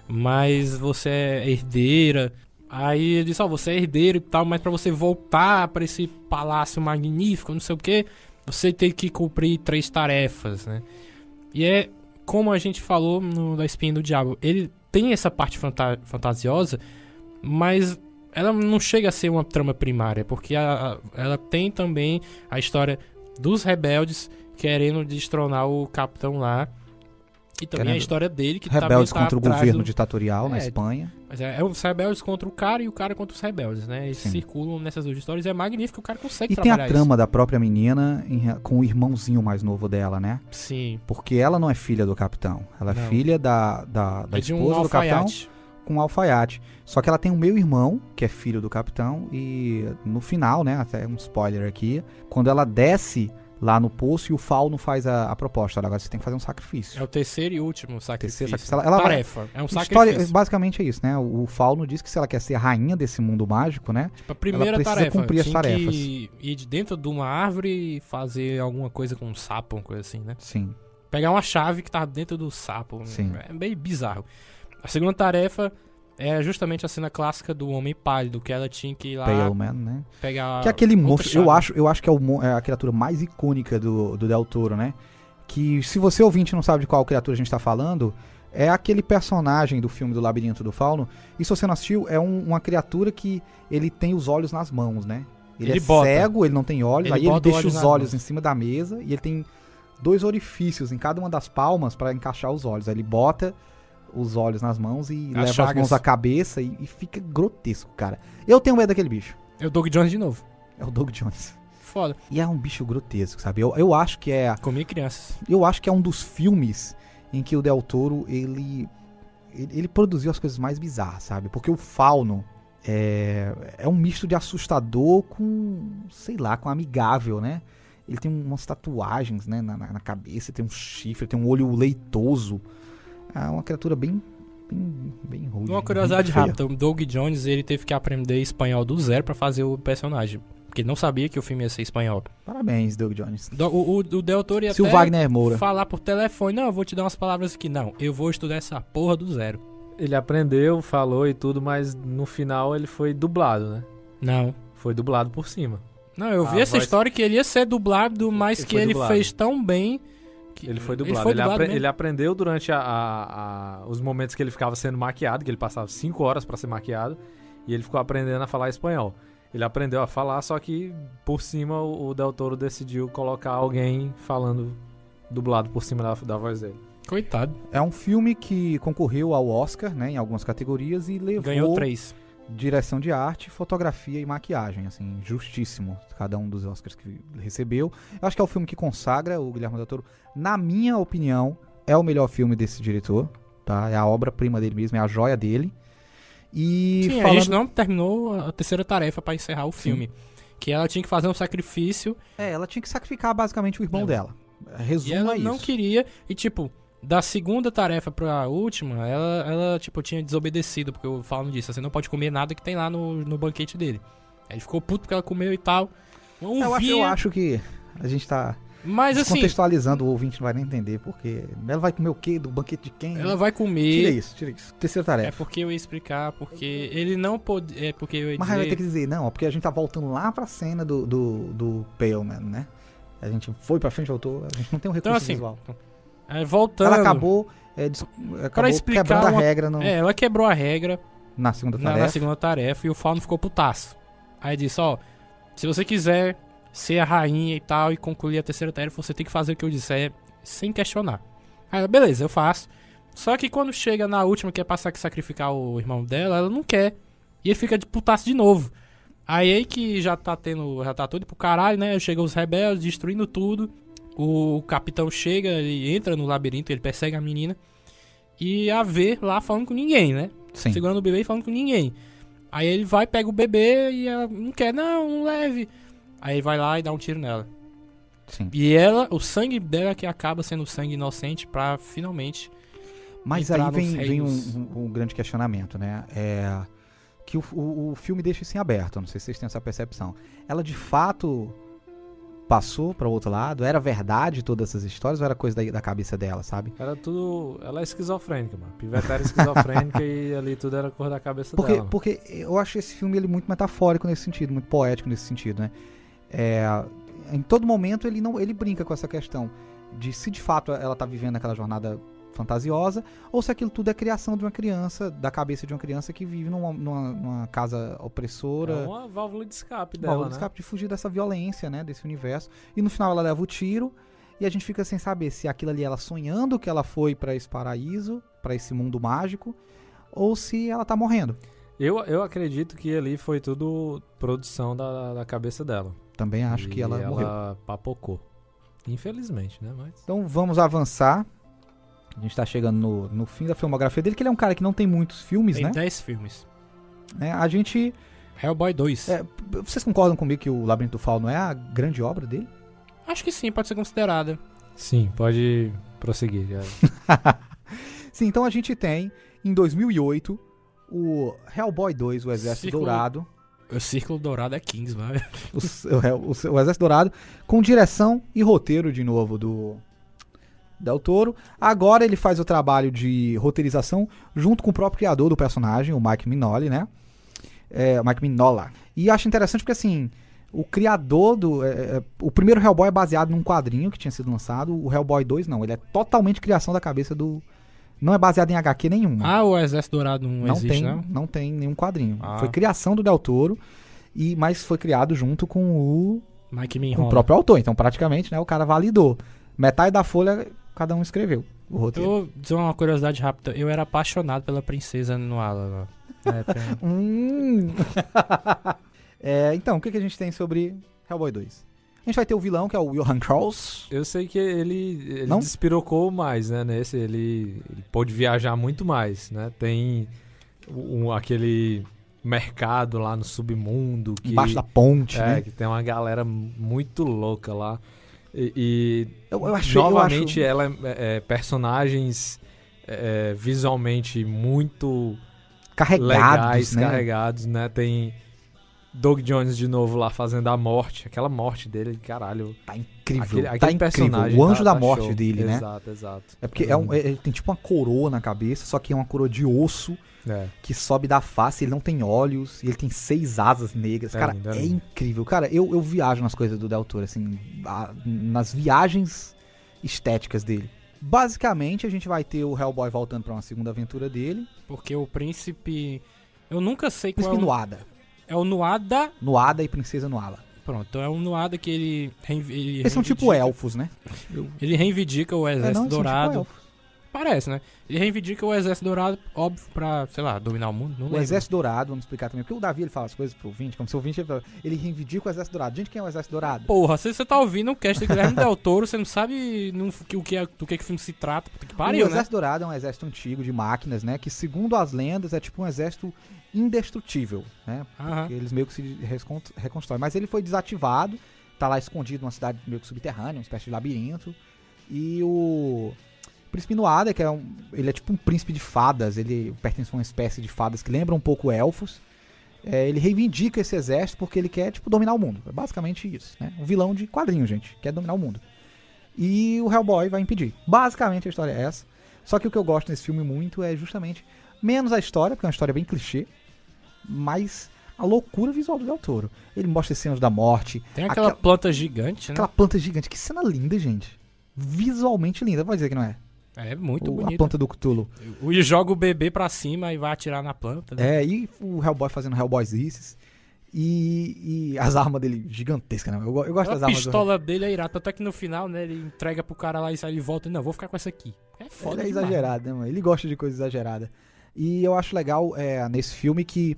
S3: mas você é herdeira. Aí ele diz, ó, você é herdeiro e tal, mas pra você voltar pra esse palácio magnífico, não sei o que, você tem que cumprir 3 tarefas, né? E é como a gente falou no da Espinha do Diabo, ele tem essa parte fantasiosa, mas ela não chega a ser uma trama primária, porque ela tem também a história dos rebeldes querendo destronar o capitão lá, e também a história dele, que
S2: Rebeldes
S3: também tá
S2: contra o
S3: atrás
S2: governo
S3: do...
S2: ditatorial na
S3: É,
S2: Espanha.
S3: Mas é os rebeldes contra o cara e o cara contra os rebeldes, né? Eles
S2: Sim.
S3: circulam nessas duas histórias, é magnífico, o cara consegue
S2: E tem a
S3: trabalhar
S2: trama da própria menina com o irmãozinho mais novo dela, né?
S3: isso. Sim.
S2: Porque ela não é filha do capitão. Ela é
S3: Não.
S2: filha da
S3: É de
S2: esposa do capitão
S3: alfaiate.
S2: com um alfaiate. Só que ela tem um meio irmão, que é filho do capitão, e no final, né, até um spoiler aqui, quando ela desce lá no poço e o Fauno faz a proposta, olha, agora você tem que fazer um sacrifício.
S3: É o terceiro e último sacrifício.
S2: Terceiro sacrifício. Ela vai-
S3: Tarefa. É um
S2: História,
S3: sacrifício.
S2: basicamente é isso, né? O Fauno diz que se ela quer ser a rainha desse mundo mágico, né?
S3: Tipo, a primeira
S2: ela precisa
S3: tarefa.
S2: cumprir as
S3: tinha
S2: tarefas.
S3: que ir de dentro de uma árvore e fazer alguma coisa com um sapo, uma coisa assim, né?
S2: Sim.
S3: Pegar uma chave que tá dentro do sapo.
S2: Sim.
S3: É meio bizarro. A segunda tarefa é justamente a cena clássica do Homem Pálido, que ela tinha que ir lá
S2: Pale Man, né?
S3: pegar...
S2: Que é aquele
S3: outra
S2: monstro,
S3: chave.
S2: eu acho que é a criatura mais icônica do Del Toro, né? Que se você ouvinte não sabe de qual criatura a gente tá falando, é aquele personagem do filme do Labirinto do Fauno. E se você não assistiu, é uma criatura que ele tem os olhos nas mãos, né? Ele é
S3: bota.
S2: cego, ele não tem olhos,
S3: Ele
S2: aí ele
S3: bota
S2: deixa
S3: olhos
S2: os
S3: nas
S2: olhos
S3: mãos.
S2: em cima da mesa e ele tem 2 orifícios em cada uma das palmas pra encaixar os olhos. Aí ele bota os olhos nas mãos e leva as
S3: chagas.
S2: mãos à cabeça e fica grotesco, cara. Eu tenho medo daquele bicho.
S3: É o Doug Jones de novo.
S2: É o Doug Jones.
S3: Foda.
S2: E é um bicho grotesco, sabe? Eu acho que é
S3: Comi crianças.
S2: um dos filmes em que o Del Toro, ele produziu as coisas mais bizarras, sabe? Porque o Fauno é um misto de assustador com, sei lá, com amigável, né? Ele tem umas tatuagens, né, na cabeça, tem um chifre, tem um olho leitoso. É uma criatura bem rude.
S3: Uma curiosidade
S2: bem feia.
S3: rápida, o Doug Jones, ele teve que aprender espanhol do zero pra fazer o personagem. Porque ele não sabia que o filme ia ser espanhol.
S2: Parabéns, Doug Jones.
S3: O Del Toro ia
S2: Se o
S3: até
S2: Wagner Moura.
S3: falar por telefone, não, eu vou te dar umas palavras aqui. Não, eu vou estudar essa porra do zero.
S4: Ele aprendeu, falou e tudo, mas no final ele foi dublado, né?
S3: Não.
S4: Foi dublado por cima.
S3: Não, eu vi
S4: A
S3: essa
S4: voz-
S3: história que ele ia ser dublado, mas
S4: Ele
S3: que
S4: foi
S3: ele
S4: dublado.
S3: fez tão bem... que
S4: Ele foi dublado.
S3: mesmo.
S4: Ele aprendeu durante os momentos que ele ficava sendo maquiado, que ele passava 5 horas pra ser maquiado, e ele ficou aprendendo a falar espanhol. Ele aprendeu a falar, só que por cima o Del Toro decidiu colocar alguém falando dublado por cima da voz dele.
S3: Coitado.
S2: É um filme que concorreu ao Oscar, né, em algumas categorias e levou
S3: Ganhou 3.
S2: direção de arte, fotografia e maquiagem, assim, justíssimo cada um dos Oscars que recebeu. Eu acho que é o filme que consagra o Guillermo del Toro. Na minha opinião, é o melhor filme desse diretor, tá? É a obra-prima dele mesmo, é a joia dele. E
S3: Sim, a gente não terminou a terceira tarefa pra encerrar o filme. Que ela tinha que fazer um sacrifício
S2: ela tinha que sacrificar basicamente o irmão
S3: É.
S2: dela.
S3: e
S2: Resumo
S3: ela
S2: é
S3: não
S2: isso.
S3: queria. E tipo, da segunda tarefa pra última, ela tipo, tinha desobedecido, porque eu falo disso, você não pode comer nada que tem lá no banquete dele. Aí ele ficou puto porque ela comeu e tal.
S2: Eu acho que a gente tá
S3: Mas assim,
S2: Descontextualizando, o ouvinte não vai nem entender, porque ela vai comer o quê? Do banquete de quem?
S3: ela vai comer.
S2: Tira isso. Terceira tarefa.
S3: É porque eu ia explicar, porque ele não pode. É porque eu ia
S2: Mas
S3: dizer.
S2: vai ter que dizer, não, porque a gente tá voltando lá pra cena do Pale Man, né? A gente foi pra frente, voltou, a gente não tem um recurso
S3: Então, assim,
S2: visual.
S3: Voltando.
S2: Ela acabou,
S3: Pra explicar
S2: quebrando a regra
S3: ela quebrou a regra
S2: na segunda
S3: na
S2: tarefa.
S3: segunda tarefa e o Fauno ficou putaço. Aí disse, ó, se você quiser ser a rainha e tal e concluir a terceira tarefa, você tem que fazer o que eu disser sem questionar. Aí ela, beleza, eu faço. Só que quando chega na última, que é passar que sacrificar o irmão dela, ela não quer. E ele fica de putaço de novo. Aí que já tá tudo pro caralho, né? Chegam os rebeldes, destruindo tudo. O capitão chega, ele entra no labirinto, ele persegue a menina. E a vê lá falando com ninguém, né?
S2: Sim.
S3: Segurando o bebê e falando com ninguém. Aí ele vai, pega o bebê e ela não quer, não leve. Aí ele vai lá e dá um tiro nela.
S2: Sim.
S3: E ela, o sangue dela que acaba sendo sangue inocente pra finalmente...
S2: Mas
S3: entrar
S2: aí
S3: nos
S2: vem
S3: reinos.
S2: um grande questionamento, né? Que o filme deixa isso em aberto, não sei se vocês têm essa percepção. Ela de fato passou para o outro lado? Era verdade todas essas histórias ou era coisa da cabeça dela, sabe?
S4: Era tudo... Ela é esquizofrênica, mano. Pivete era esquizofrênica e ali tudo era cor da cabeça dela. Mano.
S2: Porque eu acho esse filme ele muito metafórico nesse sentido, muito poético nesse sentido, né? Em todo momento ele brinca com essa questão de se de fato ela tá vivendo aquela jornada fantasiosa ou se aquilo tudo é criação de uma criança, da cabeça de uma criança que vive numa casa opressora.
S4: É uma válvula de escape dela,
S2: Válvula de escape de fugir dessa violência, né, desse universo. E no final ela leva o tiro e a gente fica sem saber se aquilo ali ela sonhando que ela foi pra esse paraíso, pra esse mundo mágico, ou se ela tá morrendo.
S4: Eu acredito que ali foi tudo produção da cabeça dela.
S2: Também acho que ela morreu.
S4: Ela papocou. Infelizmente, né? Mas...
S2: Então vamos avançar. A gente tá chegando no fim da filmografia dele, que ele é um cara que não tem muitos filmes,
S3: Tem
S2: né?
S3: 10 filmes.
S2: A gente...
S3: Hellboy 2.
S2: Vocês concordam comigo que o Labirinto do Fauno é a grande obra dele?
S3: Acho que sim, pode ser considerada.
S4: Sim, pode prosseguir. Já.
S2: Sim, então a gente tem, em 2008, o Hellboy 2, o Exército Dourado.
S3: O Círculo Dourado é Kingsman.
S2: O Exército Dourado, com direção e roteiro, de novo, do Del Toro. Agora ele faz o trabalho de roteirização junto com o próprio criador do personagem, o Mike Mignola, né? Mike Mignola. E acho interessante porque, assim, o criador do... o primeiro Hellboy é baseado num quadrinho que tinha sido lançado. O Hellboy 2, não. Ele é totalmente criação da cabeça do... Não é baseado em HQ nenhum.
S3: O Exército Dourado não existe, não?
S2: Não tem nenhum quadrinho. Foi criação do Del Toro, mas foi criado junto com o
S3: Mike
S2: com
S3: Mignola.
S2: o próprio autor. Então, praticamente, né, o cara validou. Metade da folha, cada um escreveu o roteiro.
S3: Eu vou dizer uma curiosidade rápida. Eu era apaixonado pela princesa Nuala.
S2: Então, o que a gente tem sobre Hellboy 2? A gente vai ter o vilão, que é o Johan Cross.
S4: Eu sei que ele
S2: Não?
S4: despirocou mais, né? Nesse ele pôde viajar muito mais, né? Tem aquele mercado lá no submundo. Que,
S2: Embaixo da ponte, né?
S4: Que tem uma galera muito louca lá.
S2: Eu acho,
S4: novamente, ela personagens visualmente muito legais,
S2: né?
S4: carregados, né? Tem Doug Jones de novo lá fazendo a morte. Aquela morte dele, caralho.
S2: Tá incrível.
S4: Aquele
S2: tá incrível.
S4: personagem
S2: O anjo da
S4: tá
S2: morte
S4: show.
S2: dele, né?
S4: Exato.
S2: É porque ele tem tipo uma coroa na cabeça, só que é uma coroa de osso que sobe da face, ele não tem olhos, e ele tem 6 asas negras. Cara, é incrível. Cara, eu viajo nas coisas do Del Toro, assim, nas viagens estéticas dele. Basicamente, a gente vai ter o Hellboy voltando pra uma segunda aventura dele.
S3: Porque o príncipe... Eu nunca sei qual
S2: Príncipe Nuada.
S3: É o Nuada...
S2: Nuada e Princesa Nuala.
S3: Pronto, é o Nuada que ele
S2: Eles são tipo elfos, né?
S3: Ele reivindica o Exército Dourado.
S2: São tipo elfos.
S3: Parece, né? Ele reivindica o Exército Dourado, óbvio, pra, sei lá, dominar o mundo. Não
S2: o
S3: lembro.
S2: Exército Dourado, vamos explicar também. Porque o Davi ele fala as coisas pro ouvinte, como se o ouvinte ele reivindica o Exército Dourado. Gente, quem é o Exército Dourado?
S3: Porra, se você tá ouvindo o cast do Guilherme Del Toro, você não sabe do que o filme se trata. Puta que pariu,
S2: o Exército Dourado é um exército antigo de máquinas, né? Que segundo as lendas é tipo um exército indestrutível, né? Porque eles meio que se reconstroem. Mas ele foi desativado, tá lá escondido numa cidade meio que subterrânea, uma espécie de labirinto. E o Príncipe Nuada, que ele é tipo um príncipe de fadas, ele pertence a uma espécie de fadas que lembra um pouco elfos. Ele reivindica esse exército porque ele quer, tipo, dominar o mundo. É basicamente isso, né? Um vilão de quadrinho, gente, quer dominar o mundo. e o Hellboy vai impedir. Basicamente a história é essa. Só que o que eu gosto nesse filme muito é justamente menos a história, porque é uma história bem clichê, mas a loucura visual do Del Toro. Ele mostra as cenas da morte.
S3: Tem aquela planta gigante, né?
S2: Aquela planta gigante. Que cena linda, gente. Visualmente linda. Pode dizer que não é?
S3: É muito
S2: A
S3: bonito.
S2: planta do Cthulhu.
S3: E joga o bebê pra cima e vai atirar na planta. Né?
S2: E o Hellboy fazendo Hellboyzices. E as armas dele gigantescas, né? Eu gosto das
S3: A
S2: armas
S3: pistola dele é irada. Tanto é que no final, né, ele entrega pro cara lá e sai, ele volta e não, vou ficar com essa aqui. É foda.
S2: Ele é
S3: demais.
S2: exagerado, né, mano? Ele gosta de coisa exagerada. E eu acho legal nesse filme que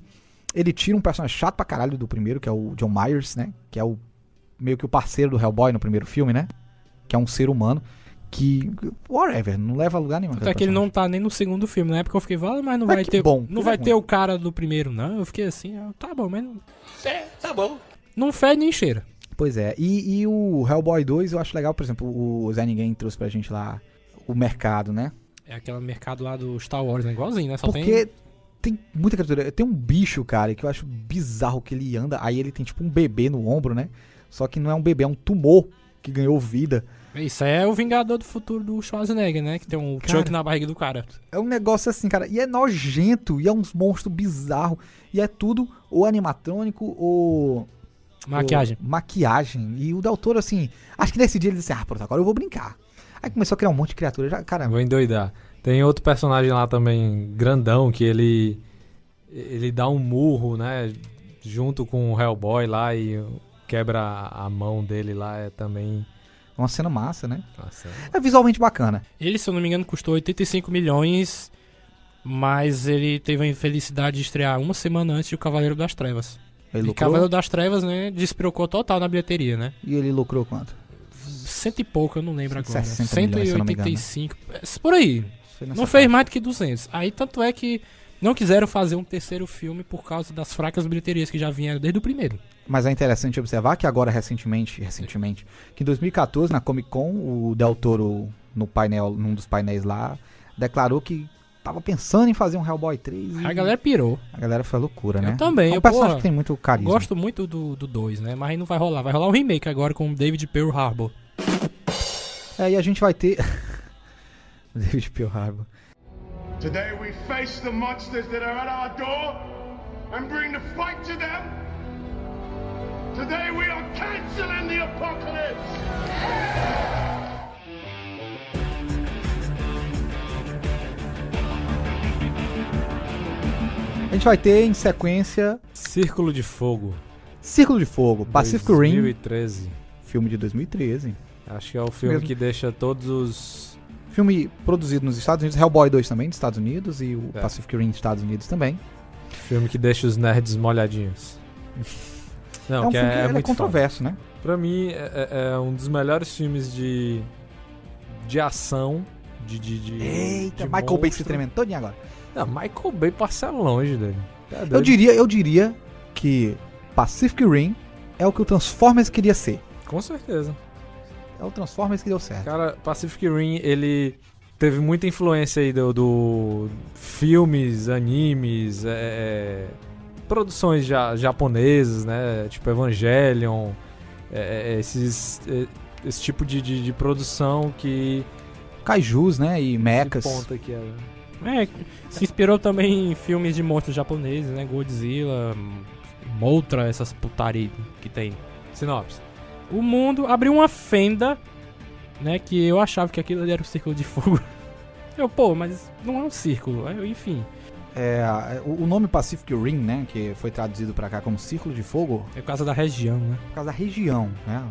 S2: ele tira um personagem chato pra caralho do primeiro, que é o John Myers, né? Que é meio que o parceiro do Hellboy no primeiro filme, né? Que é um ser humano que, whatever, não leva a lugar nenhum.
S3: Até que ele não tá nem no segundo filme. Na época eu fiquei, vale, mas não vai
S2: que
S3: ter.
S2: bom,
S3: não
S2: que
S3: vai
S2: é
S3: ter
S2: ruim.
S3: o cara do primeiro, não. Eu fiquei assim, tá bom, mas não.
S6: Tá bom.
S3: Não fede nem cheira.
S2: Pois é. E o Hellboy 2 eu acho legal, por exemplo, o Zé Ninguém trouxe pra gente lá o mercado, né?
S3: É aquele mercado lá do Star Wars, né? Igualzinho, né? Só
S2: Porque tem muita criatura. Tem um bicho, cara, que eu acho bizarro que ele anda. Aí ele tem tipo um bebê no ombro, né? Só que não é um bebê, é um tumor que ganhou vida.
S3: Isso é o Vingador do Futuro do Schwarzenegger, né? Que tem um
S2: Cara,
S3: Chuck na barriga do cara.
S2: É um negócio assim, cara. E é nojento. E é uns monstros bizarros. E é tudo ou animatrônico ou
S3: Maquiagem.
S2: ou maquiagem. E o Del Toro, assim... Acho que nesse dia ele disse assim, pronto, agora eu vou brincar. Aí começou a criar um monte de criatura. Já, cara,
S4: Vou endoidar. Tem outro personagem lá também, grandão, que ele dá um murro, né? Junto com o Hellboy lá e quebra a mão dele lá. É também...
S2: uma cena massa, né?
S4: Nossa,
S2: É visualmente bacana.
S3: Ele, se eu não me engano, custou 85 milhões, mas ele teve a infelicidade de estrear uma semana antes de O Cavaleiro das Trevas.
S2: Ele
S3: E
S2: lucrou.
S3: Cavaleiro das Trevas, né, despirocou total na bilheteria, né?
S2: E ele lucrou quanto?
S3: Cento e pouco, eu não lembro agora.
S2: 60 milhões, se eu não me engano.
S3: 185, por aí.
S2: Foi nessa
S3: Não fez
S2: faixa.
S3: mais do que 200. Aí, tanto é que não quiseram fazer um terceiro filme por causa das fracas bilheterias que já vieram desde o primeiro.
S2: Mas é interessante observar que agora, recentemente, que em 2014, na Comic Con, o Del Toro, num dos painéis lá, declarou que tava pensando em fazer um Hellboy 3.
S3: A galera pirou.
S2: A galera foi loucura, né?
S3: Eu também,
S2: É um
S3: eu,
S2: personagem
S3: porra,
S2: que tem muito carisma.
S3: Gosto muito do 2, né? Mas aí não vai rolar. Vai rolar um remake agora com o David Pearl Harbor.
S2: E a gente vai ter... David Pearl Harbor.
S5: Today we face the monsters that are at our door and bring the fight to them. Today we are canceling the apocalypse.
S2: A gente vai ter, em sequência,
S4: Círculo de Fogo.
S2: Círculo de Fogo, Pacific Rim,
S4: 2013.
S2: filme de 2013.
S4: Acho que é o filme
S2: Mesmo.
S4: que deixa todos os...
S2: Filme produzido nos Estados Unidos, Hellboy 2 também, dos Estados Unidos, e o
S4: É.
S2: Pacific Rim dos Estados Unidos também.
S4: Filme que deixa os nerds molhadinhos. Não,
S2: É um
S4: que
S2: filme que ele é
S4: muito foda.
S2: controverso, né?
S4: Pra mim, é um dos melhores filmes de ação,
S2: Eita,
S4: de
S2: Michael Bay se
S4: monstro.
S2: tremendo todinho agora.
S4: Não, Michael Bay passa longe dele. Tá
S2: Eu
S4: doido.
S2: diria que Pacific Rim é o que o Transformers queria ser.
S4: Com certeza.
S2: É o Transformers que deu certo.
S4: Cara, Pacific Rim, ele teve muita influência aí do filmes, animes, produções japonesas, né? Tipo Evangelion, esse tipo de produção que
S2: Kaijus, né? E mechas.
S4: ponta que
S3: Se inspirou também em filmes de monstros japoneses, né? Godzilla, Mothra, essas putaria que tem.
S4: Sinopse.
S3: O mundo abriu uma fenda, né? Que eu achava que aquilo ali era um círculo de fogo. Mas não é um círculo. Enfim,
S2: O nome Pacific Rim, né? Que foi traduzido pra cá como Círculo de Fogo,
S3: é por causa da região, né?
S2: por causa da região, né?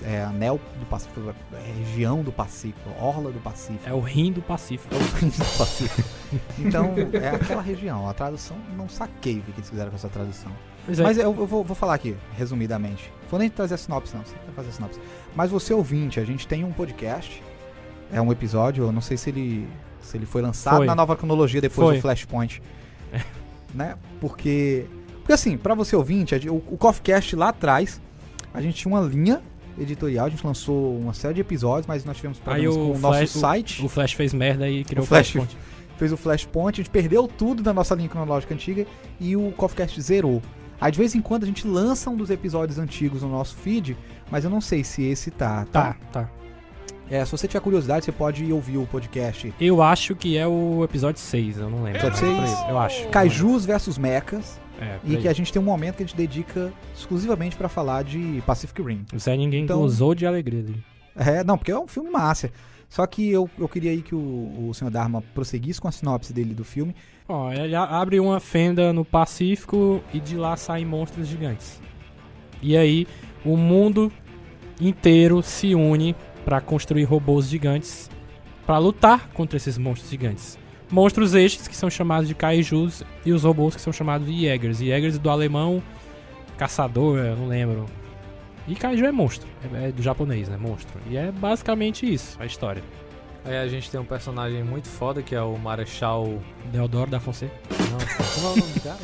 S2: É anel do Pacífico, região do Pacífico, orla do Pacífico.
S3: É o rim do Pacífico.
S2: do Pacífico. Então, é aquela região. A tradução, não saquei o que eles fizeram com essa tradução.
S3: Pois é.
S2: Mas eu vou falar aqui, resumidamente. Vou nem trazer a sinopse, não. Você vai fazer a sinopse. Mas você ouvinte, a gente tem um podcast. É um episódio, eu não sei se ele foi lançado
S3: Foi.
S2: na nova cronologia depois
S3: Foi.
S2: do Flashpoint. Né? Porque assim, pra você ouvinte, o CoffeeCast lá atrás, a gente tinha uma linha editorial, a gente lançou uma série de episódios, mas nós tivemos problemas com o nosso site.
S3: O Flash fez merda e criou
S2: O Flash
S3: Flashpoint.
S2: fez o Flashpoint, a gente perdeu tudo da nossa linha cronológica antiga e o CoffeeCast zerou. Aí de vez em quando a gente lança um dos episódios antigos no nosso feed, mas eu não sei se esse tá.
S3: Tá.
S2: Se você tiver curiosidade, você pode ouvir o podcast
S3: Eu acho que é o episódio 6, eu não lembro.
S2: Episódio 6?
S3: Eu acho.
S2: Kaijus vs Mechas.
S3: Por
S2: E
S3: aí.
S2: que a gente tem um momento que a gente dedica exclusivamente pra falar de Pacific Rim.
S3: O Zé Ninguém
S2: Então-
S3: gozou de alegria ali.
S2: Não, porque é um filme massa. Só que eu queria aí que o Sr. Dharma prosseguisse com a sinopse dele do filme.
S3: Ó, ele abre uma fenda no Pacífico e de lá saem monstros gigantes. E aí, o mundo inteiro se une pra construir robôs gigantes pra lutar contra esses monstros gigantes. Monstros estes que são chamados de Kaijus e os robôs que são chamados de Jägers. Jägers do alemão, caçador, eu não lembro. E Kaiju é monstro, é do japonês, né? Monstro. E é basicamente isso, a história.
S4: Aí a gente tem um personagem muito foda que é o Marechal.
S3: Deodoro da Fonseca.
S4: Não, como é o nome do cara?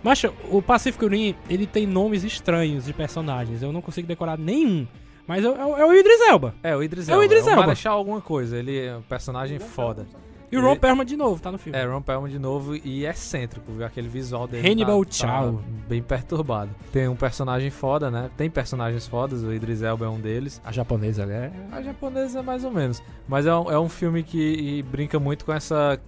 S3: Mas o Pacific Rim, ele tem nomes estranhos de personagens. Eu não consigo decorar nenhum. Mas é o Idris Elba.
S4: É, o Idris
S3: É
S4: Elba.
S3: o Idris Elba.
S4: Marechal alguma coisa, ele é um personagem foda.
S3: E o Ron Perlman de novo, tá no filme.
S4: É, Ron Perlman de novo e excêntrico, viu? Aquele visual dele
S3: Hannibal
S4: tá
S3: Chow.
S4: bem perturbado. Tem um personagem foda, né? Tem personagens fodas, o Idris Elba é um deles.
S3: A japonesa, né?
S4: A japonesa é mais ou menos. Mas é um filme que brinca muito com essa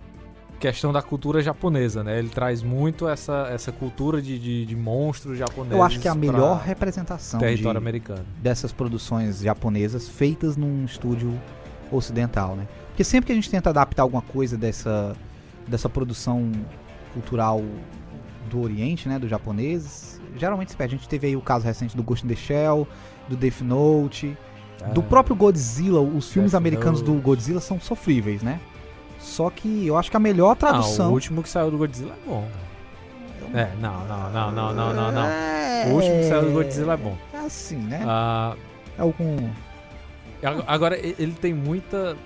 S4: questão da cultura japonesa, né? Ele traz muito essa cultura de monstros japoneses.
S2: Eu acho que é a melhor
S4: pra
S2: representação
S4: território americano.
S2: dessas produções japonesas feitas num estúdio ocidental, né? Porque sempre que a gente tenta adaptar alguma coisa dessa produção cultural do Oriente, né, dos japoneses, geralmente se perde. A gente teve aí o caso recente do Ghost in the Shell, do Death Note, do próprio Godzilla. Os filmes
S4: Death
S2: americanos
S4: Note.
S2: do Godzilla são sofríveis, né? Só que eu acho que a melhor tradução...
S4: o último que saiu do Godzilla é bom. Não.
S2: É...
S4: O último que saiu do Godzilla é bom.
S2: É assim, né?
S4: Ah,
S2: É o com...
S4: agora, ele tem muita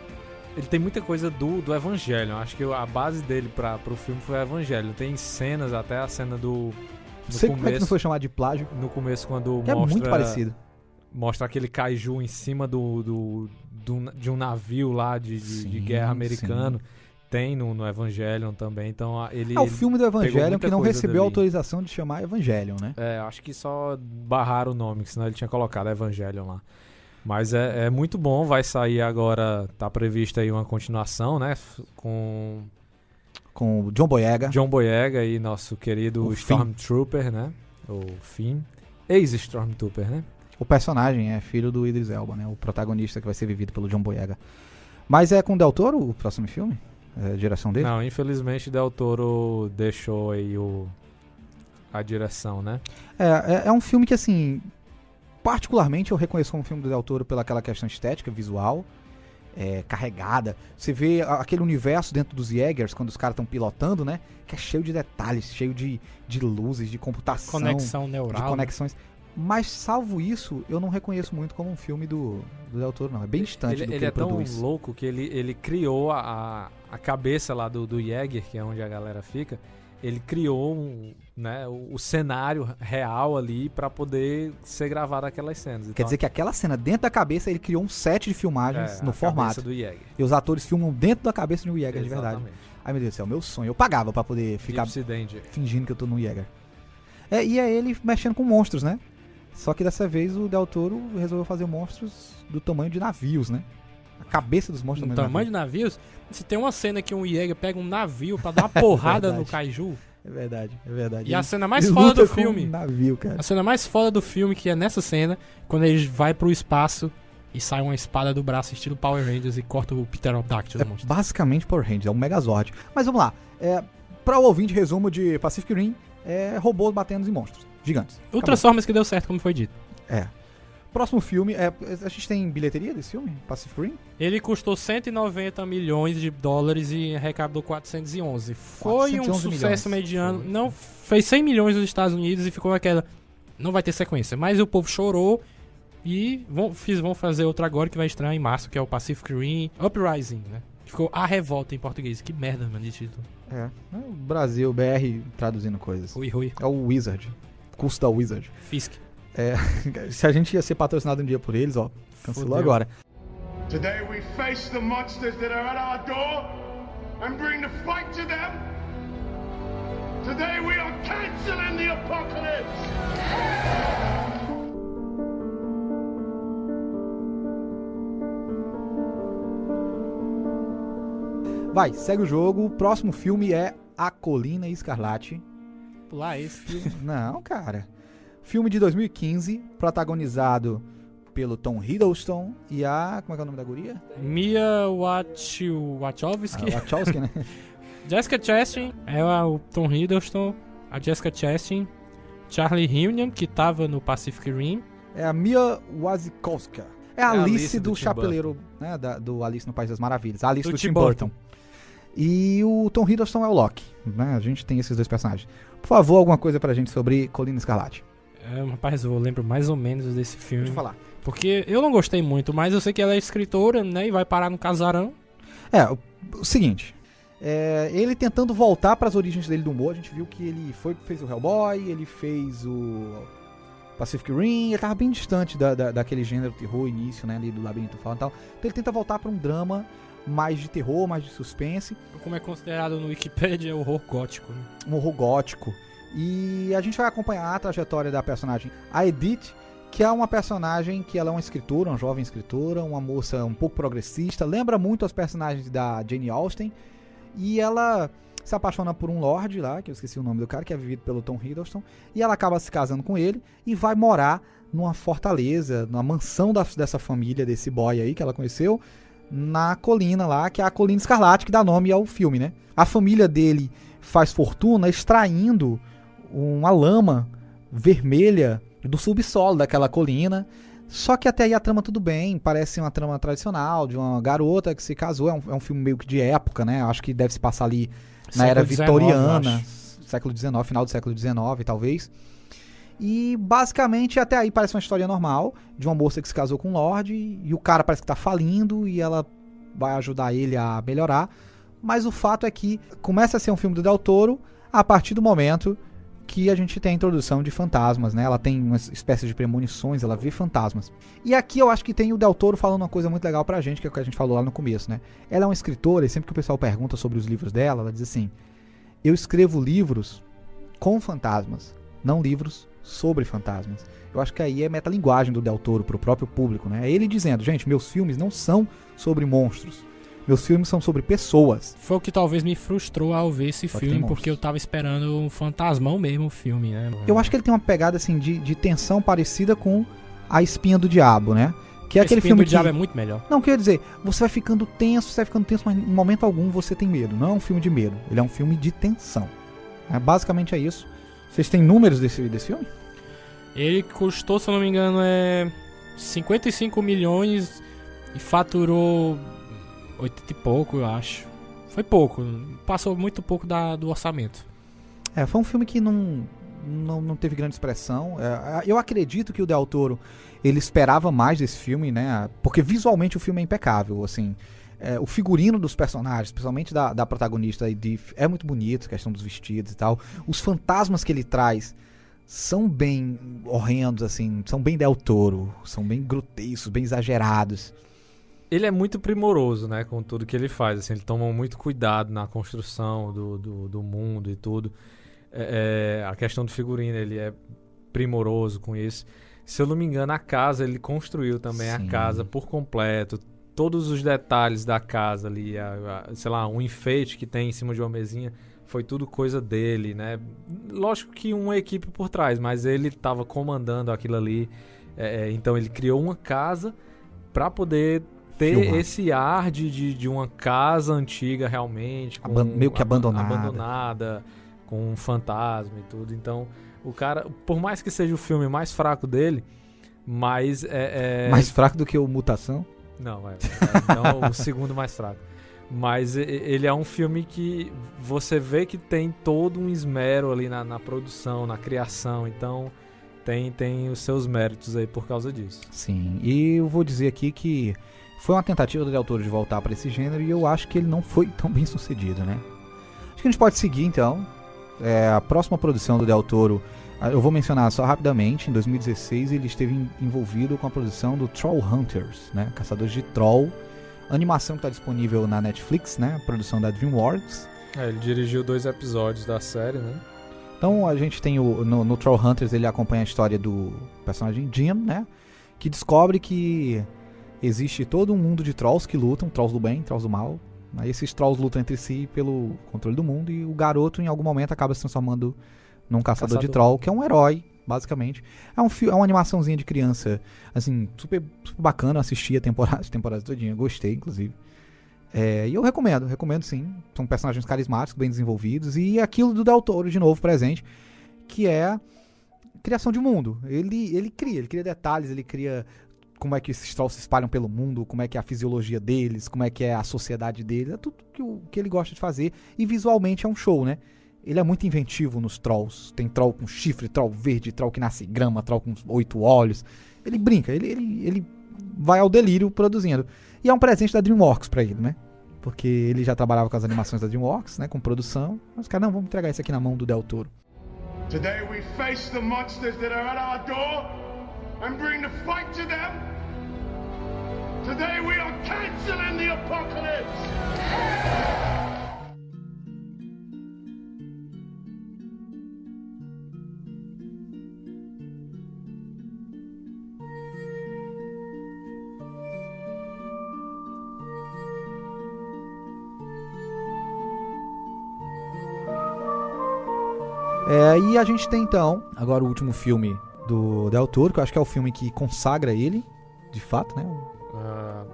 S4: coisa do Evangelho. Acho que a base dele pro filme foi o Evangelho. Tem cenas, até a cena do
S2: Sei como é que não foi chamado de plágio.
S4: no começo, quando
S2: Que é
S4: mostra,
S2: muito parecido.
S4: mostra aquele kaiju em cima de um navio lá de
S2: Sim,
S4: guerra americano. Tem no Evangelion também. Então ele.
S2: É o filme do Evangelion
S4: muita
S2: que não
S4: coisa
S2: recebeu
S4: dali.
S2: autorização de chamar Evangelion, né?
S4: Acho que só barraram o nome, que senão ele tinha colocado Evangelion lá. Mas é muito bom, vai sair agora, tá prevista aí uma continuação, né? Com
S2: Com o John Boyega.
S4: John Boyega e nosso querido
S2: O
S4: Stormtrooper, né? O Finn. Ex-Stormtrooper, né?
S2: O personagem é filho do Idris Elba, né? O protagonista que vai ser vivido pelo John Boyega. Mas é com o Del Toro o próximo filme? É a direção dele?
S4: Não, infelizmente Del Toro deixou aí a direção, né?
S2: É um filme que, assim, particularmente eu reconheço como filme do Del Toro pela aquela questão estética, visual, carregada. Você vê aquele universo dentro dos Jägers, quando os caras estão pilotando, né? Que é cheio de detalhes, cheio de luzes, de computação,
S3: Conexão
S2: de
S3: neural.
S2: conexões. Mas, salvo isso, eu não reconheço muito como um filme do Del Toro, não. É bem distante do que ele
S4: é tão
S2: produz.
S4: louco que ele criou a cabeça lá do Jäger, que é onde a galera fica. Ele criou o cenário real ali pra poder ser gravado aquelas cenas.
S2: Quer dizer que aquela cena dentro da cabeça, ele criou um set de filmagens no
S4: a
S2: formato.
S4: cabeça do Jäger.
S2: E os atores filmam dentro da cabeça de um Jäger de verdade.
S4: Exatamente.
S2: Ai, meu Deus do céu, meu sonho. Eu pagava pra poder ficar
S4: Gypsy Danger.
S2: fingindo que eu tô no Jäger. E é ele mexendo com monstros, né? Só que dessa vez o Del Toro resolveu fazer monstros do tamanho de navios, né? A cabeça dos monstros
S3: No
S2: do
S3: tamanho de navios, se tem uma cena que um Jäger pega um navio pra dar uma porrada no Kaiju,
S2: É verdade, é verdade.
S3: e a cena mais
S2: Ele
S3: foda
S2: luta
S3: do
S2: com
S3: filme,
S2: um navio, cara.
S3: a cena mais foda do filme, que é nessa cena, quando ele vai pro espaço e sai uma espada do braço estilo Power Rangers e corta o Pterodactyl
S2: É
S3: do monstro.
S2: basicamente Power Rangers, é um Megazord. Mas vamos lá. Pra o ouvinte, resumo de Pacific Rim, robôs batendo em monstros gigantes.
S3: O Transformers que deu certo, como foi dito.
S2: Próximo filme, a gente tem bilheteria desse filme? Pacific Rim?
S3: Ele custou 190 milhões de dólares e arrecadou 411. Foi
S2: 411
S3: um sucesso
S2: milhões.
S3: mediano.
S4: Foi.
S3: Não, fez 100 milhões nos Estados Unidos e ficou aquela... Não vai ter sequência. Mas o povo chorou e vão fazer outro agora que vai estrear em março, que é o Pacific Rim Uprising, né? Ficou A Revolta em português. Que merda, mano, de título.
S2: O Brasil, BR, traduzindo coisas.
S3: Rui.
S2: É o Wizard. Custo da Wizard.
S3: Fisk.
S2: Se a gente ia ser patrocinado um dia por eles, ó, cancelou
S3: Fudeu.
S2: agora.
S5: Today we face the monsters that are at our door and bring the fight to them. Today we are canceling the apocalypse.
S2: Vai, segue o jogo. O próximo filme é A Colina Escarlate.
S3: Pular esse filme.
S2: Não, cara. Filme de 2015, protagonizado pelo Tom Hiddleston e a... Como é que é o nome da guria?
S3: Mia Wachowski.
S2: Wachowski, né?
S3: Jessica Chastain, o Tom Hiddleston, a Jessica Chastain, Charlie Hunnam, que tava no Pacific Rim.
S2: É a Mia Wasikowska. É a Alice do
S4: Tim
S2: Chapeleiro, né? Do Alice no País das Maravilhas. A Alice
S3: Do
S2: do
S3: Tim
S2: Tim Burton. E o Tom Hiddleston é o Loki, né? A gente tem esses dois personagens. Por favor, alguma coisa pra gente sobre Colina Escarlate.
S3: Rapaz, eu lembro mais ou menos desse filme.
S2: Deixa eu falar.
S3: Porque eu não gostei muito, mas eu sei que ela é escritora, né? E vai parar no casarão.
S2: O seguinte... ele tentando voltar para as origens dele do humor. A gente viu que ele fez o Hellboy, ele fez o Pacific Rim, ele tava bem distante daquele gênero terror início, né, ali do Labirinto Fauno e tal. Então ele tenta voltar para um drama mais de terror, mais de suspense.
S3: Como é considerado no Wikipedia, é horror gótico, né?
S2: Um horror gótico. E a gente vai acompanhar a trajetória da personagem, a Edith, que é uma personagem que ela é uma escritora, uma jovem escritora, uma moça um pouco progressista, lembra muito as personagens da Jane Austen. E ela se apaixona por um lord lá, que eu esqueci o nome do cara, que é vivido pelo Tom Hiddleston. E ela acaba se casando com ele e vai morar numa fortaleza, numa mansão dessa família, desse boy aí que ela conheceu, na colina lá, que é a Colina Escarlate, que dá nome ao filme, né? A família dele faz fortuna extraindo uma lama vermelha do subsolo daquela colina. Só que até aí a trama tudo bem, parece uma trama tradicional de uma garota que se casou, é um filme meio que de época, né? Acho que deve se passar ali na era vitoriana, século XIX, final do século XIX, talvez. E basicamente até aí parece uma história normal, de uma moça que se casou com um lord, e o cara parece que tá falindo, e ela vai ajudar ele a melhorar. Mas o fato é que começa a ser um filme do Del Toro a partir do momento que a gente tem a introdução de fantasmas, né? Ela tem uma espécie de premonições, ela vê fantasmas. E aqui eu acho que tem o Del Toro falando uma coisa muito legal pra gente, que é o que a gente falou lá no começo, né? Ela é uma escritora e sempre que o pessoal pergunta sobre os livros dela, ela diz assim: eu escrevo livros com fantasmas, não livros sobre fantasmas. Eu acho que aí é metalinguagem do Del Toro pro próprio público, né? É ele dizendo, gente, meus filmes não são sobre monstros. Meus filmes são sobre pessoas.
S3: Foi o que talvez me frustrou ao ver esse filme, porque eu tava esperando um fantasmão mesmo o filme, né?
S2: Eu acho que ele tem uma pegada assim de tensão parecida com A Espinha do Diabo, né? Que é aquele filme
S3: do Diabo é muito melhor.
S2: Não, quer dizer, você vai ficando tenso, mas em momento algum você tem medo. Não é um filme de medo, ele é um filme de tensão. Basicamente é isso. Vocês têm números desse filme?
S3: Ele custou, se eu não me engano, 55 milhões e faturou 80 e pouco, eu acho. Foi pouco, passou muito pouco do orçamento.
S2: Foi um filme que não teve grande expressão. Eu acredito que o Del Toro, ele esperava mais desse filme, né? Porque visualmente o filme é impecável, assim. O figurino dos personagens, principalmente da protagonista Edith, é muito bonito, a questão dos vestidos e tal. Os fantasmas que ele traz são bem horrendos, assim, são bem Del Toro, são bem grotescos, bem exagerados.
S4: Ele é muito primoroso, né, com tudo que ele faz, assim, ele toma muito cuidado na construção do mundo e tudo. A questão do figurino, ele é primoroso com isso. Se eu não me engano, a casa, ele construiu também. Sim. A casa por completo, todos os detalhes da casa ali, sei lá, um enfeite que tem em cima de uma mesinha, foi tudo coisa dele, né? Lógico que uma equipe por trás, mas ele estava comandando aquilo ali. Então ele criou uma casa para poder ter esse ar de uma casa antiga realmente,
S2: meio que
S4: abandonada, com um fantasma e tudo. Então o cara, por mais que seja o filme mais fraco dele, mais
S2: mais fraco do que o Mutação?
S4: Não, então o segundo mais fraco. Mas ele é um filme que você vê que tem todo um esmero ali na produção, na criação. Então tem os seus méritos aí por causa disso.
S2: Sim, e eu vou dizer aqui que foi uma tentativa do Del Toro de voltar para esse gênero e eu acho que ele não foi tão bem sucedido, né? Acho que a gente pode seguir então. A próxima produção do Del Toro, eu vou mencionar só rapidamente. Em 2016 ele esteve envolvido com a produção do Trollhunters, né? Caçadores de Troll. Animação que está disponível na Netflix, né? Produção da DreamWorks.
S4: Ele dirigiu 2 episódios da série, né?
S2: Então a gente tem no Trollhunters, ele acompanha a história do personagem Jim, né? Que descobre que existe todo um mundo de trolls que lutam, trolls do bem, trolls do mal, Aí esses Trolls lutam entre si pelo controle do mundo e o garoto em algum momento acaba se transformando num caçador de Troll, que é um herói, basicamente. É uma animaçãozinha de criança, assim, super, super bacana, assisti a temporada todinha, gostei, inclusive. E eu recomendo sim. São personagens carismáticos, bem desenvolvidos, e aquilo do Del Toro de novo presente, que é criação de mundo. Ele cria detalhes, ele cria como é que esses trolls se espalham pelo mundo, como é que é a fisiologia deles, como é que é a sociedade deles, é tudo que ele gosta de fazer, e visualmente é um show, né? Ele é muito inventivo nos trolls. Tem troll com chifre, troll verde, troll que nasce grama, troll com 8 olhos. Ele brinca, ele vai ao delírio produzindo. E é um presente da DreamWorks pra ele, né? Porque ele já trabalhava com as animações da DreamWorks, né? Com produção. Mas os caras, não, vamos entregar isso aqui na mão do Del Toro.
S5: Today we face the monsters that are at our door and bring the fight to them. Today we are canceling the apocalypse.
S2: E a gente tem então, agora o último filme do Del Toro, que eu acho que é o filme que consagra ele, de fato, né?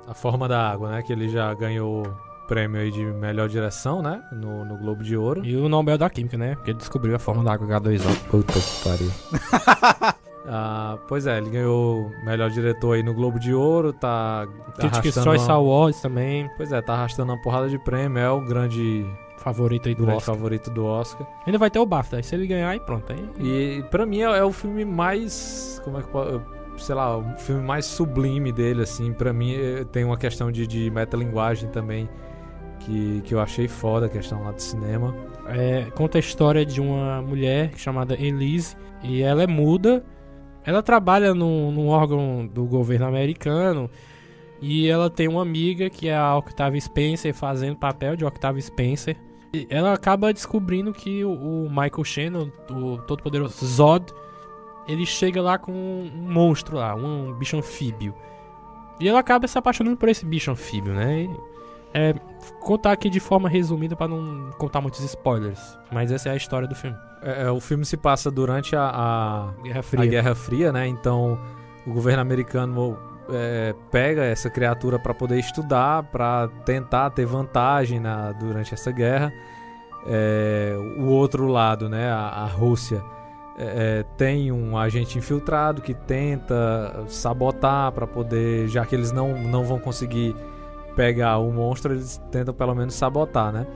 S4: A Forma da Água, né? Que ele já ganhou prêmio aí de melhor direção, né? No Globo de Ouro.
S3: E o Nobel da Química, né? Porque ele descobriu a forma da água H2O.
S4: Puta que pariu. Pois é, ele ganhou melhor diretor aí no Globo de Ouro, tá
S3: Critics' Choice Awards também.
S4: Pois é, tá arrastando uma porrada de prêmio, é o grande
S3: favorito aí do Oscar.
S4: Favorito do Oscar.
S3: Ainda vai ter o BAFTA, aí se ele ganhar, aí pronto. Aí...
S4: E pra mim é o filme mais, como é que pode, sei lá, o filme mais sublime dele, assim. Pra mim tem uma questão de metalinguagem também, que eu achei foda, a questão lá do cinema.
S3: Conta a história de uma mulher chamada Elise, e ela é muda. Ela trabalha num órgão do governo americano, e ela tem uma amiga que é a Octavia Spencer, fazendo papel de Octavia Spencer. E ela acaba descobrindo que o Michael Shannon, o todo-poderoso Zod, ele chega lá com um monstro lá, um bicho anfíbio. E ela acaba se apaixonando por esse bicho anfíbio, né? Contar aqui de forma resumida para não contar muitos spoilers, mas essa é a história do filme.
S4: O filme se passa durante a Guerra Fria, né? Então o governo americano pega essa criatura para poder estudar, para tentar ter vantagem durante essa guerra. O outro lado, né? A Rússia tem um agente infiltrado que tenta sabotar para poder, já que eles não vão conseguir pegar o monstro, eles tentam pelo menos sabotar, né?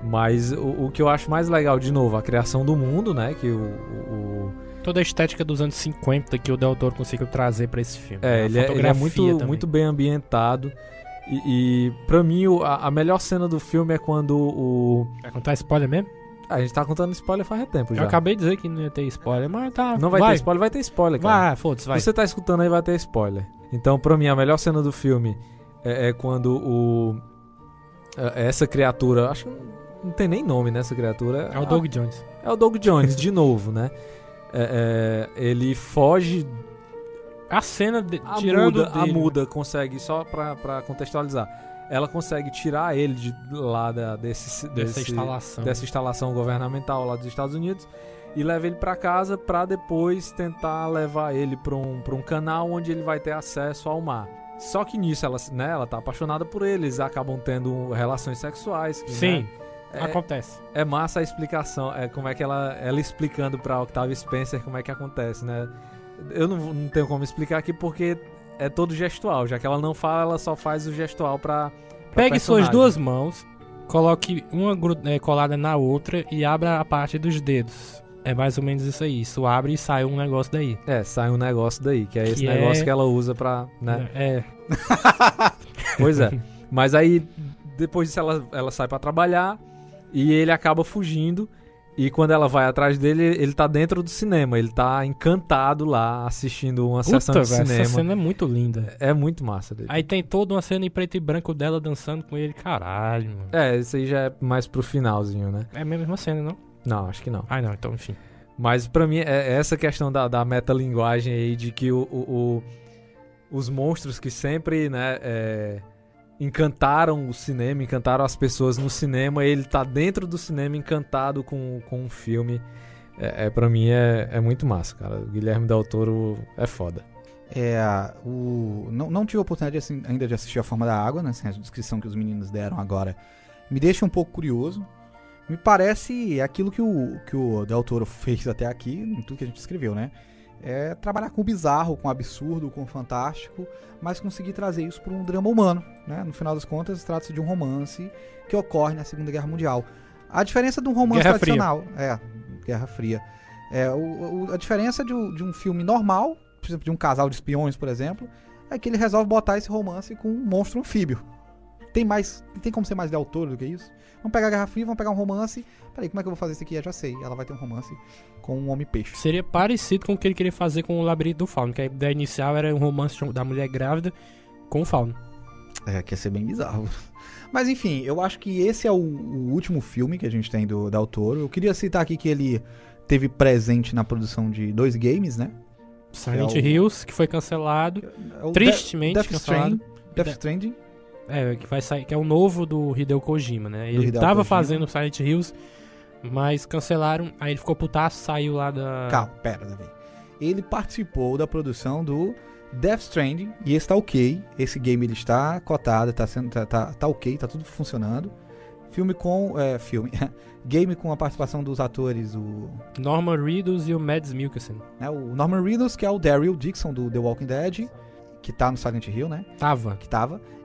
S4: Mas o que eu acho mais legal, de novo, a criação do mundo, né? Que
S3: toda a estética dos anos 50 que o Del Toro conseguiu trazer pra esse filme.
S4: Ele é muito bem ambientado. E pra mim, a melhor cena do filme é quando
S3: Vai contar spoiler mesmo?
S4: A gente tá contando spoiler faz tempo já.
S3: Eu acabei de dizer que não ia ter spoiler, mas tá...
S4: Não vai ter spoiler, vai ter spoiler, cara.
S3: Vai, foda-se, vai.
S4: Se você tá escutando aí, vai ter spoiler. Então, pra mim, a melhor cena do filme é quando essa criatura... Acho que não tem nem nome nessa criatura.
S3: É o Doug Jones.
S4: É o Doug Jones, de novo, né? Ele foge...
S3: A cena
S4: A muda consegue, só pra contextualizar, ela consegue tirar ele de lá dessa instalação governamental lá dos Estados Unidos e leva ele pra casa pra depois tentar levar ele pra um canal onde ele vai ter acesso ao mar. Só que nisso ela tá apaixonada por ele, eles acabam tendo relações sexuais.
S3: Sim, né? Acontece.
S4: É massa a explicação, como é que ela explicando pra Octavia Spencer como é que acontece, né? Eu não tenho como explicar aqui porque é todo gestual, já que ela não fala, ela só faz o gestual pra
S3: Pegue
S4: personagem.
S3: suas duas mãos, coloque uma colada na outra e abra a parte dos dedos. É mais ou menos isso aí. Isso abre e sai um negócio daí.
S4: Sai um negócio daí, que é esse negócio que ela usa pra, né? Pois é. Mas aí, depois disso, ela sai pra trabalhar e ele acaba fugindo. E quando ela vai atrás dele, ele tá dentro do cinema. Ele tá encantado lá, assistindo uma sessão de cinema.
S3: Essa cena é muito linda.
S4: É muito massa dele.
S3: Aí tem toda uma cena em preto e branco dela dançando com ele. Caralho, mano.
S4: Isso aí já é mais pro finalzinho, né?
S3: É a mesma cena, não?
S4: Não, acho que não.
S3: Não, então enfim.
S4: Mas pra mim, é essa questão da metalinguagem aí, de que os monstros que sempre, né, encantaram o cinema, encantaram as pessoas no cinema. Ele tá dentro do cinema encantado com um filme. Pra mim é muito massa, cara. O Guilherme Del Toro é foda.
S2: Não tive a oportunidade ainda de assistir A Forma da Água, né? Assim, a descrição que os meninos deram agora me deixa um pouco curioso. Me parece aquilo que o Del Toro fez até aqui, em tudo que a gente escreveu, né? É trabalhar com o bizarro, com o absurdo, com o fantástico, mas conseguir trazer isso para um drama humano, né? No final das contas, trata-se de um romance que ocorre na Segunda Guerra Mundial. A diferença de um romance
S3: Guerra
S2: tradicional... Guerra Fria. A diferença de um filme normal, por exemplo, de um casal de espiões, por exemplo, é que ele resolve botar esse romance com um monstro anfíbio. Tem como ser mais Del Toro do que isso? Vamos pegar a Guerra Fria, vamos pegar um romance. Peraí, como é que eu vou fazer isso aqui? Eu já sei. Ela vai ter um romance com um homem-peixe.
S3: Seria parecido com o que ele queria fazer com o Labirinto do Fauno, que a ideia inicial era um romance da mulher grávida com o Fauno.
S2: Que ia ser bem bizarro. Mas enfim, eu acho que esse é o último filme que a gente tem do Del Toro. Eu queria citar aqui que ele teve presente na produção de 2 games, né?
S3: Silent Hills, que foi cancelado. Tristemente cancelado.
S2: Death Stranding.
S3: Que vai sair, que é o novo do Hideo Kojima, né? Ele
S2: Hideo
S3: tava
S2: Kojima.
S3: fazendo Silent Hills, mas cancelaram, aí ele ficou putaço, saiu lá da...
S2: Calma, pera, Davi. Ele participou da produção do Death Stranding, e esse tá ok. Esse game ele está cotado, tá ok, tá tudo funcionando. Game com a participação dos atores, o
S3: Norman Reedus e o Mads Mikkelsen.
S2: O Norman Reedus, que é o Daryl Dixon do The Walking Dead, que tá no Silent Hill, né? Tava.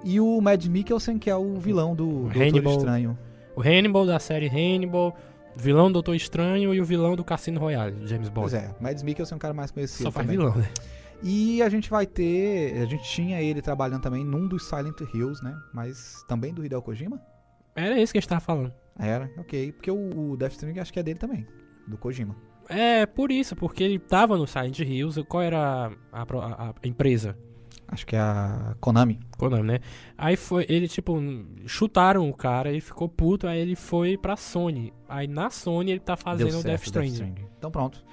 S2: E o Mads Mikkelsen, que é o vilão do Doutor Estranho.
S3: O Hannibal, da série Hannibal, vilão do Doutor Estranho e o vilão do Cassino Royale, James Bond.
S2: Pois é, Mads Mikkelsen é um cara mais conhecido.
S3: Só faz
S2: também.
S3: vilão, né?
S2: E a gente tinha ele trabalhando também num dos Silent Hills, né? Mas também do Hideo Kojima?
S3: Era esse que a gente tava falando.
S2: Era, ok. Porque o Death Stranding acho que é dele também, do Kojima.
S3: Por isso, porque ele tava no Silent Hills. Qual era a empresa?
S2: Acho que é a Konami.
S3: Konami, né? Aí ele chutaram o cara, ele ficou puto, aí ele foi pra Sony. Aí na Sony ele tá fazendo o Death Stranding.
S2: Então pronto.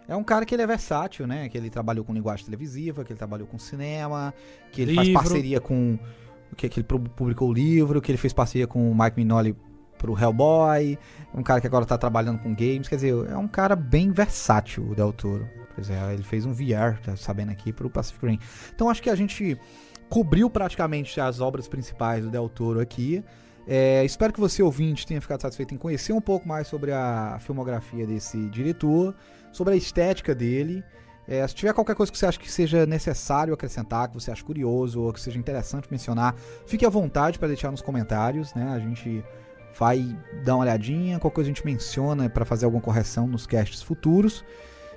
S2: É um cara que ele é versátil, né? Que ele trabalhou com linguagem televisiva, que ele trabalhou com cinema, que ele faz parceria com... que ele publicou o livro, que ele fez parceria com o Mike Mignola pro Hellboy, um cara que agora tá trabalhando com games, quer dizer, é um cara bem versátil, o Del Toro. Pois é, ele fez um VR, tá sabendo aqui, pro Pacific Rim. Então acho que a gente cobriu praticamente as obras principais do Del Toro aqui. Espero que você, ouvinte, tenha ficado satisfeito em conhecer um pouco mais sobre a filmografia desse diretor, sobre a estética dele. Se tiver qualquer coisa que você acha que seja necessário acrescentar, que você acha curioso ou que seja interessante mencionar, fique à vontade para deixar nos comentários, né? A gente vai dar uma olhadinha, qualquer coisa a gente menciona para fazer alguma correção nos casts futuros.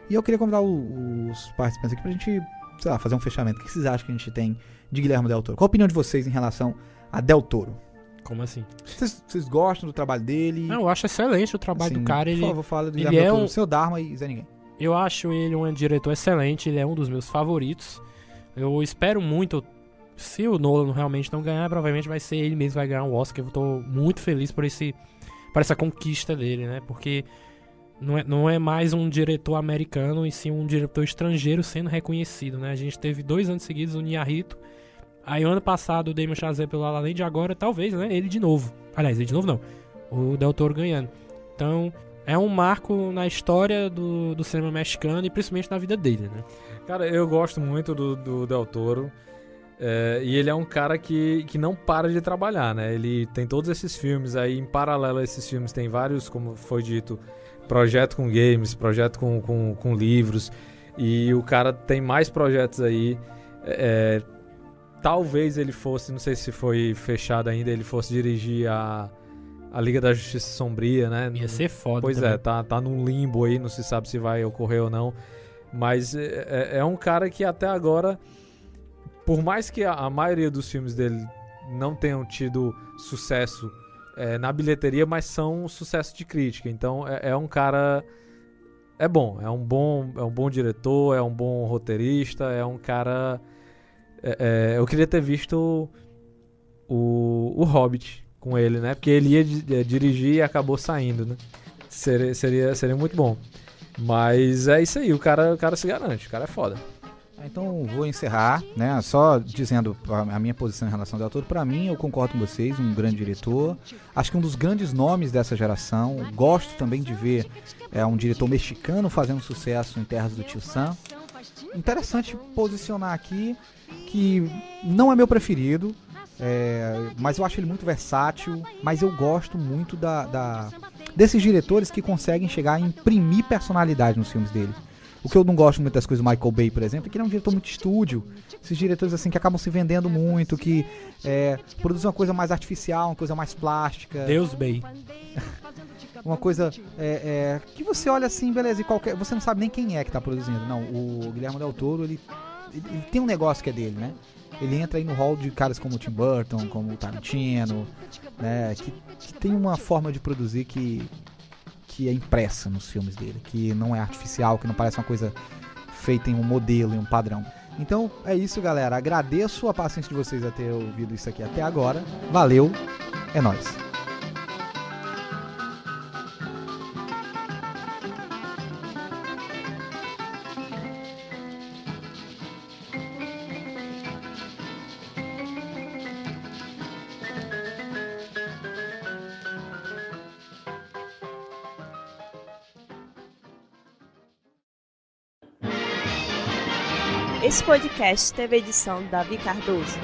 S2: E eu queria convidar os participantes aqui pra gente, sei lá, fazer um fechamento. O que vocês acham que a gente tem de Guilherme Del Toro? Qual a opinião de vocês em relação a Del Toro?
S3: Como assim?
S2: Vocês gostam do trabalho dele?
S3: Não, eu acho excelente o trabalho do cara.
S2: Por favor, fala do Guilherme Del Toro, Seu Dharma e Zé Ninguém.
S3: Eu acho ele um diretor excelente, ele é um dos meus favoritos. Eu espero muito, se o Nolan realmente não ganhar, provavelmente vai ser ele mesmo que vai ganhar o Oscar. Eu tô muito feliz por essa conquista dele, né? Porque não é mais um diretor americano, e sim um diretor estrangeiro sendo reconhecido, né? A gente teve 2 anos seguidos o Inharrito. Aí ano passado o Damien Chazelle pelo La La Land, agora talvez, né? Ele de novo. Aliás, ele de novo não. O Del Toro ganhando. Então... é um marco na história do cinema mexicano e principalmente na vida dele, né?
S4: Cara, eu gosto muito do Del Toro. E ele é um cara que não para de trabalhar, né? Ele tem todos esses filmes aí, em paralelo a esses filmes tem vários, como foi dito, projeto com games, projeto com livros. E o cara tem mais projetos aí. Talvez ele fosse, não sei se foi fechado ainda, ele fosse dirigir a Liga da Justiça Sombria, né?
S3: Ia ser foda.
S4: Pois
S3: também.
S4: Tá num limbo aí, não se sabe se vai ocorrer ou não. Mas é um cara que até agora, por mais que a maioria dos filmes dele não tenham tido sucesso na bilheteria, mas são um sucesso de crítica. Então é um cara... é um bom diretor, é um bom roteirista, é um cara... eu queria ter visto o Hobbit com ele, né? Porque ele ia dirigir e acabou saindo, né? Seria muito bom. Mas é isso aí, o cara se garante, o cara é foda.
S2: Então vou encerrar, né? Só dizendo a minha posição em relação ao Del Toro. Pra mim, eu concordo com vocês, um grande diretor. Acho que um dos grandes nomes dessa geração. Gosto também de ver um diretor mexicano fazendo sucesso em terras do Tio Sam. Interessante posicionar aqui que não é meu preferido, mas eu acho ele muito versátil. Mas eu gosto muito desses diretores que conseguem chegar a imprimir personalidade nos filmes dele. O que eu não gosto muito das coisas do Michael Bay, por exemplo, é que ele é um diretor muito estúdio. Esses diretores assim que acabam se vendendo muito, que produzem uma coisa mais artificial, uma coisa mais plástica.
S3: Deus Bay.
S2: Uma coisa que você olha assim, beleza, e você não sabe nem quem é que tá produzindo. Não, o Guillermo Del Toro, ele tem um negócio que é dele, né? Ele entra aí no hall de caras como o Tim Burton, como o Tarantino, né? Que tem uma forma de produzir que é impressa nos filmes dele, que não é artificial, que não parece uma coisa feita em um modelo, em um padrão. Então é isso, galera. Agradeço a paciência de vocês a ter ouvido isso aqui até agora. Valeu, é nóis.
S7: Esse podcast teve edição de Davi Cardoso.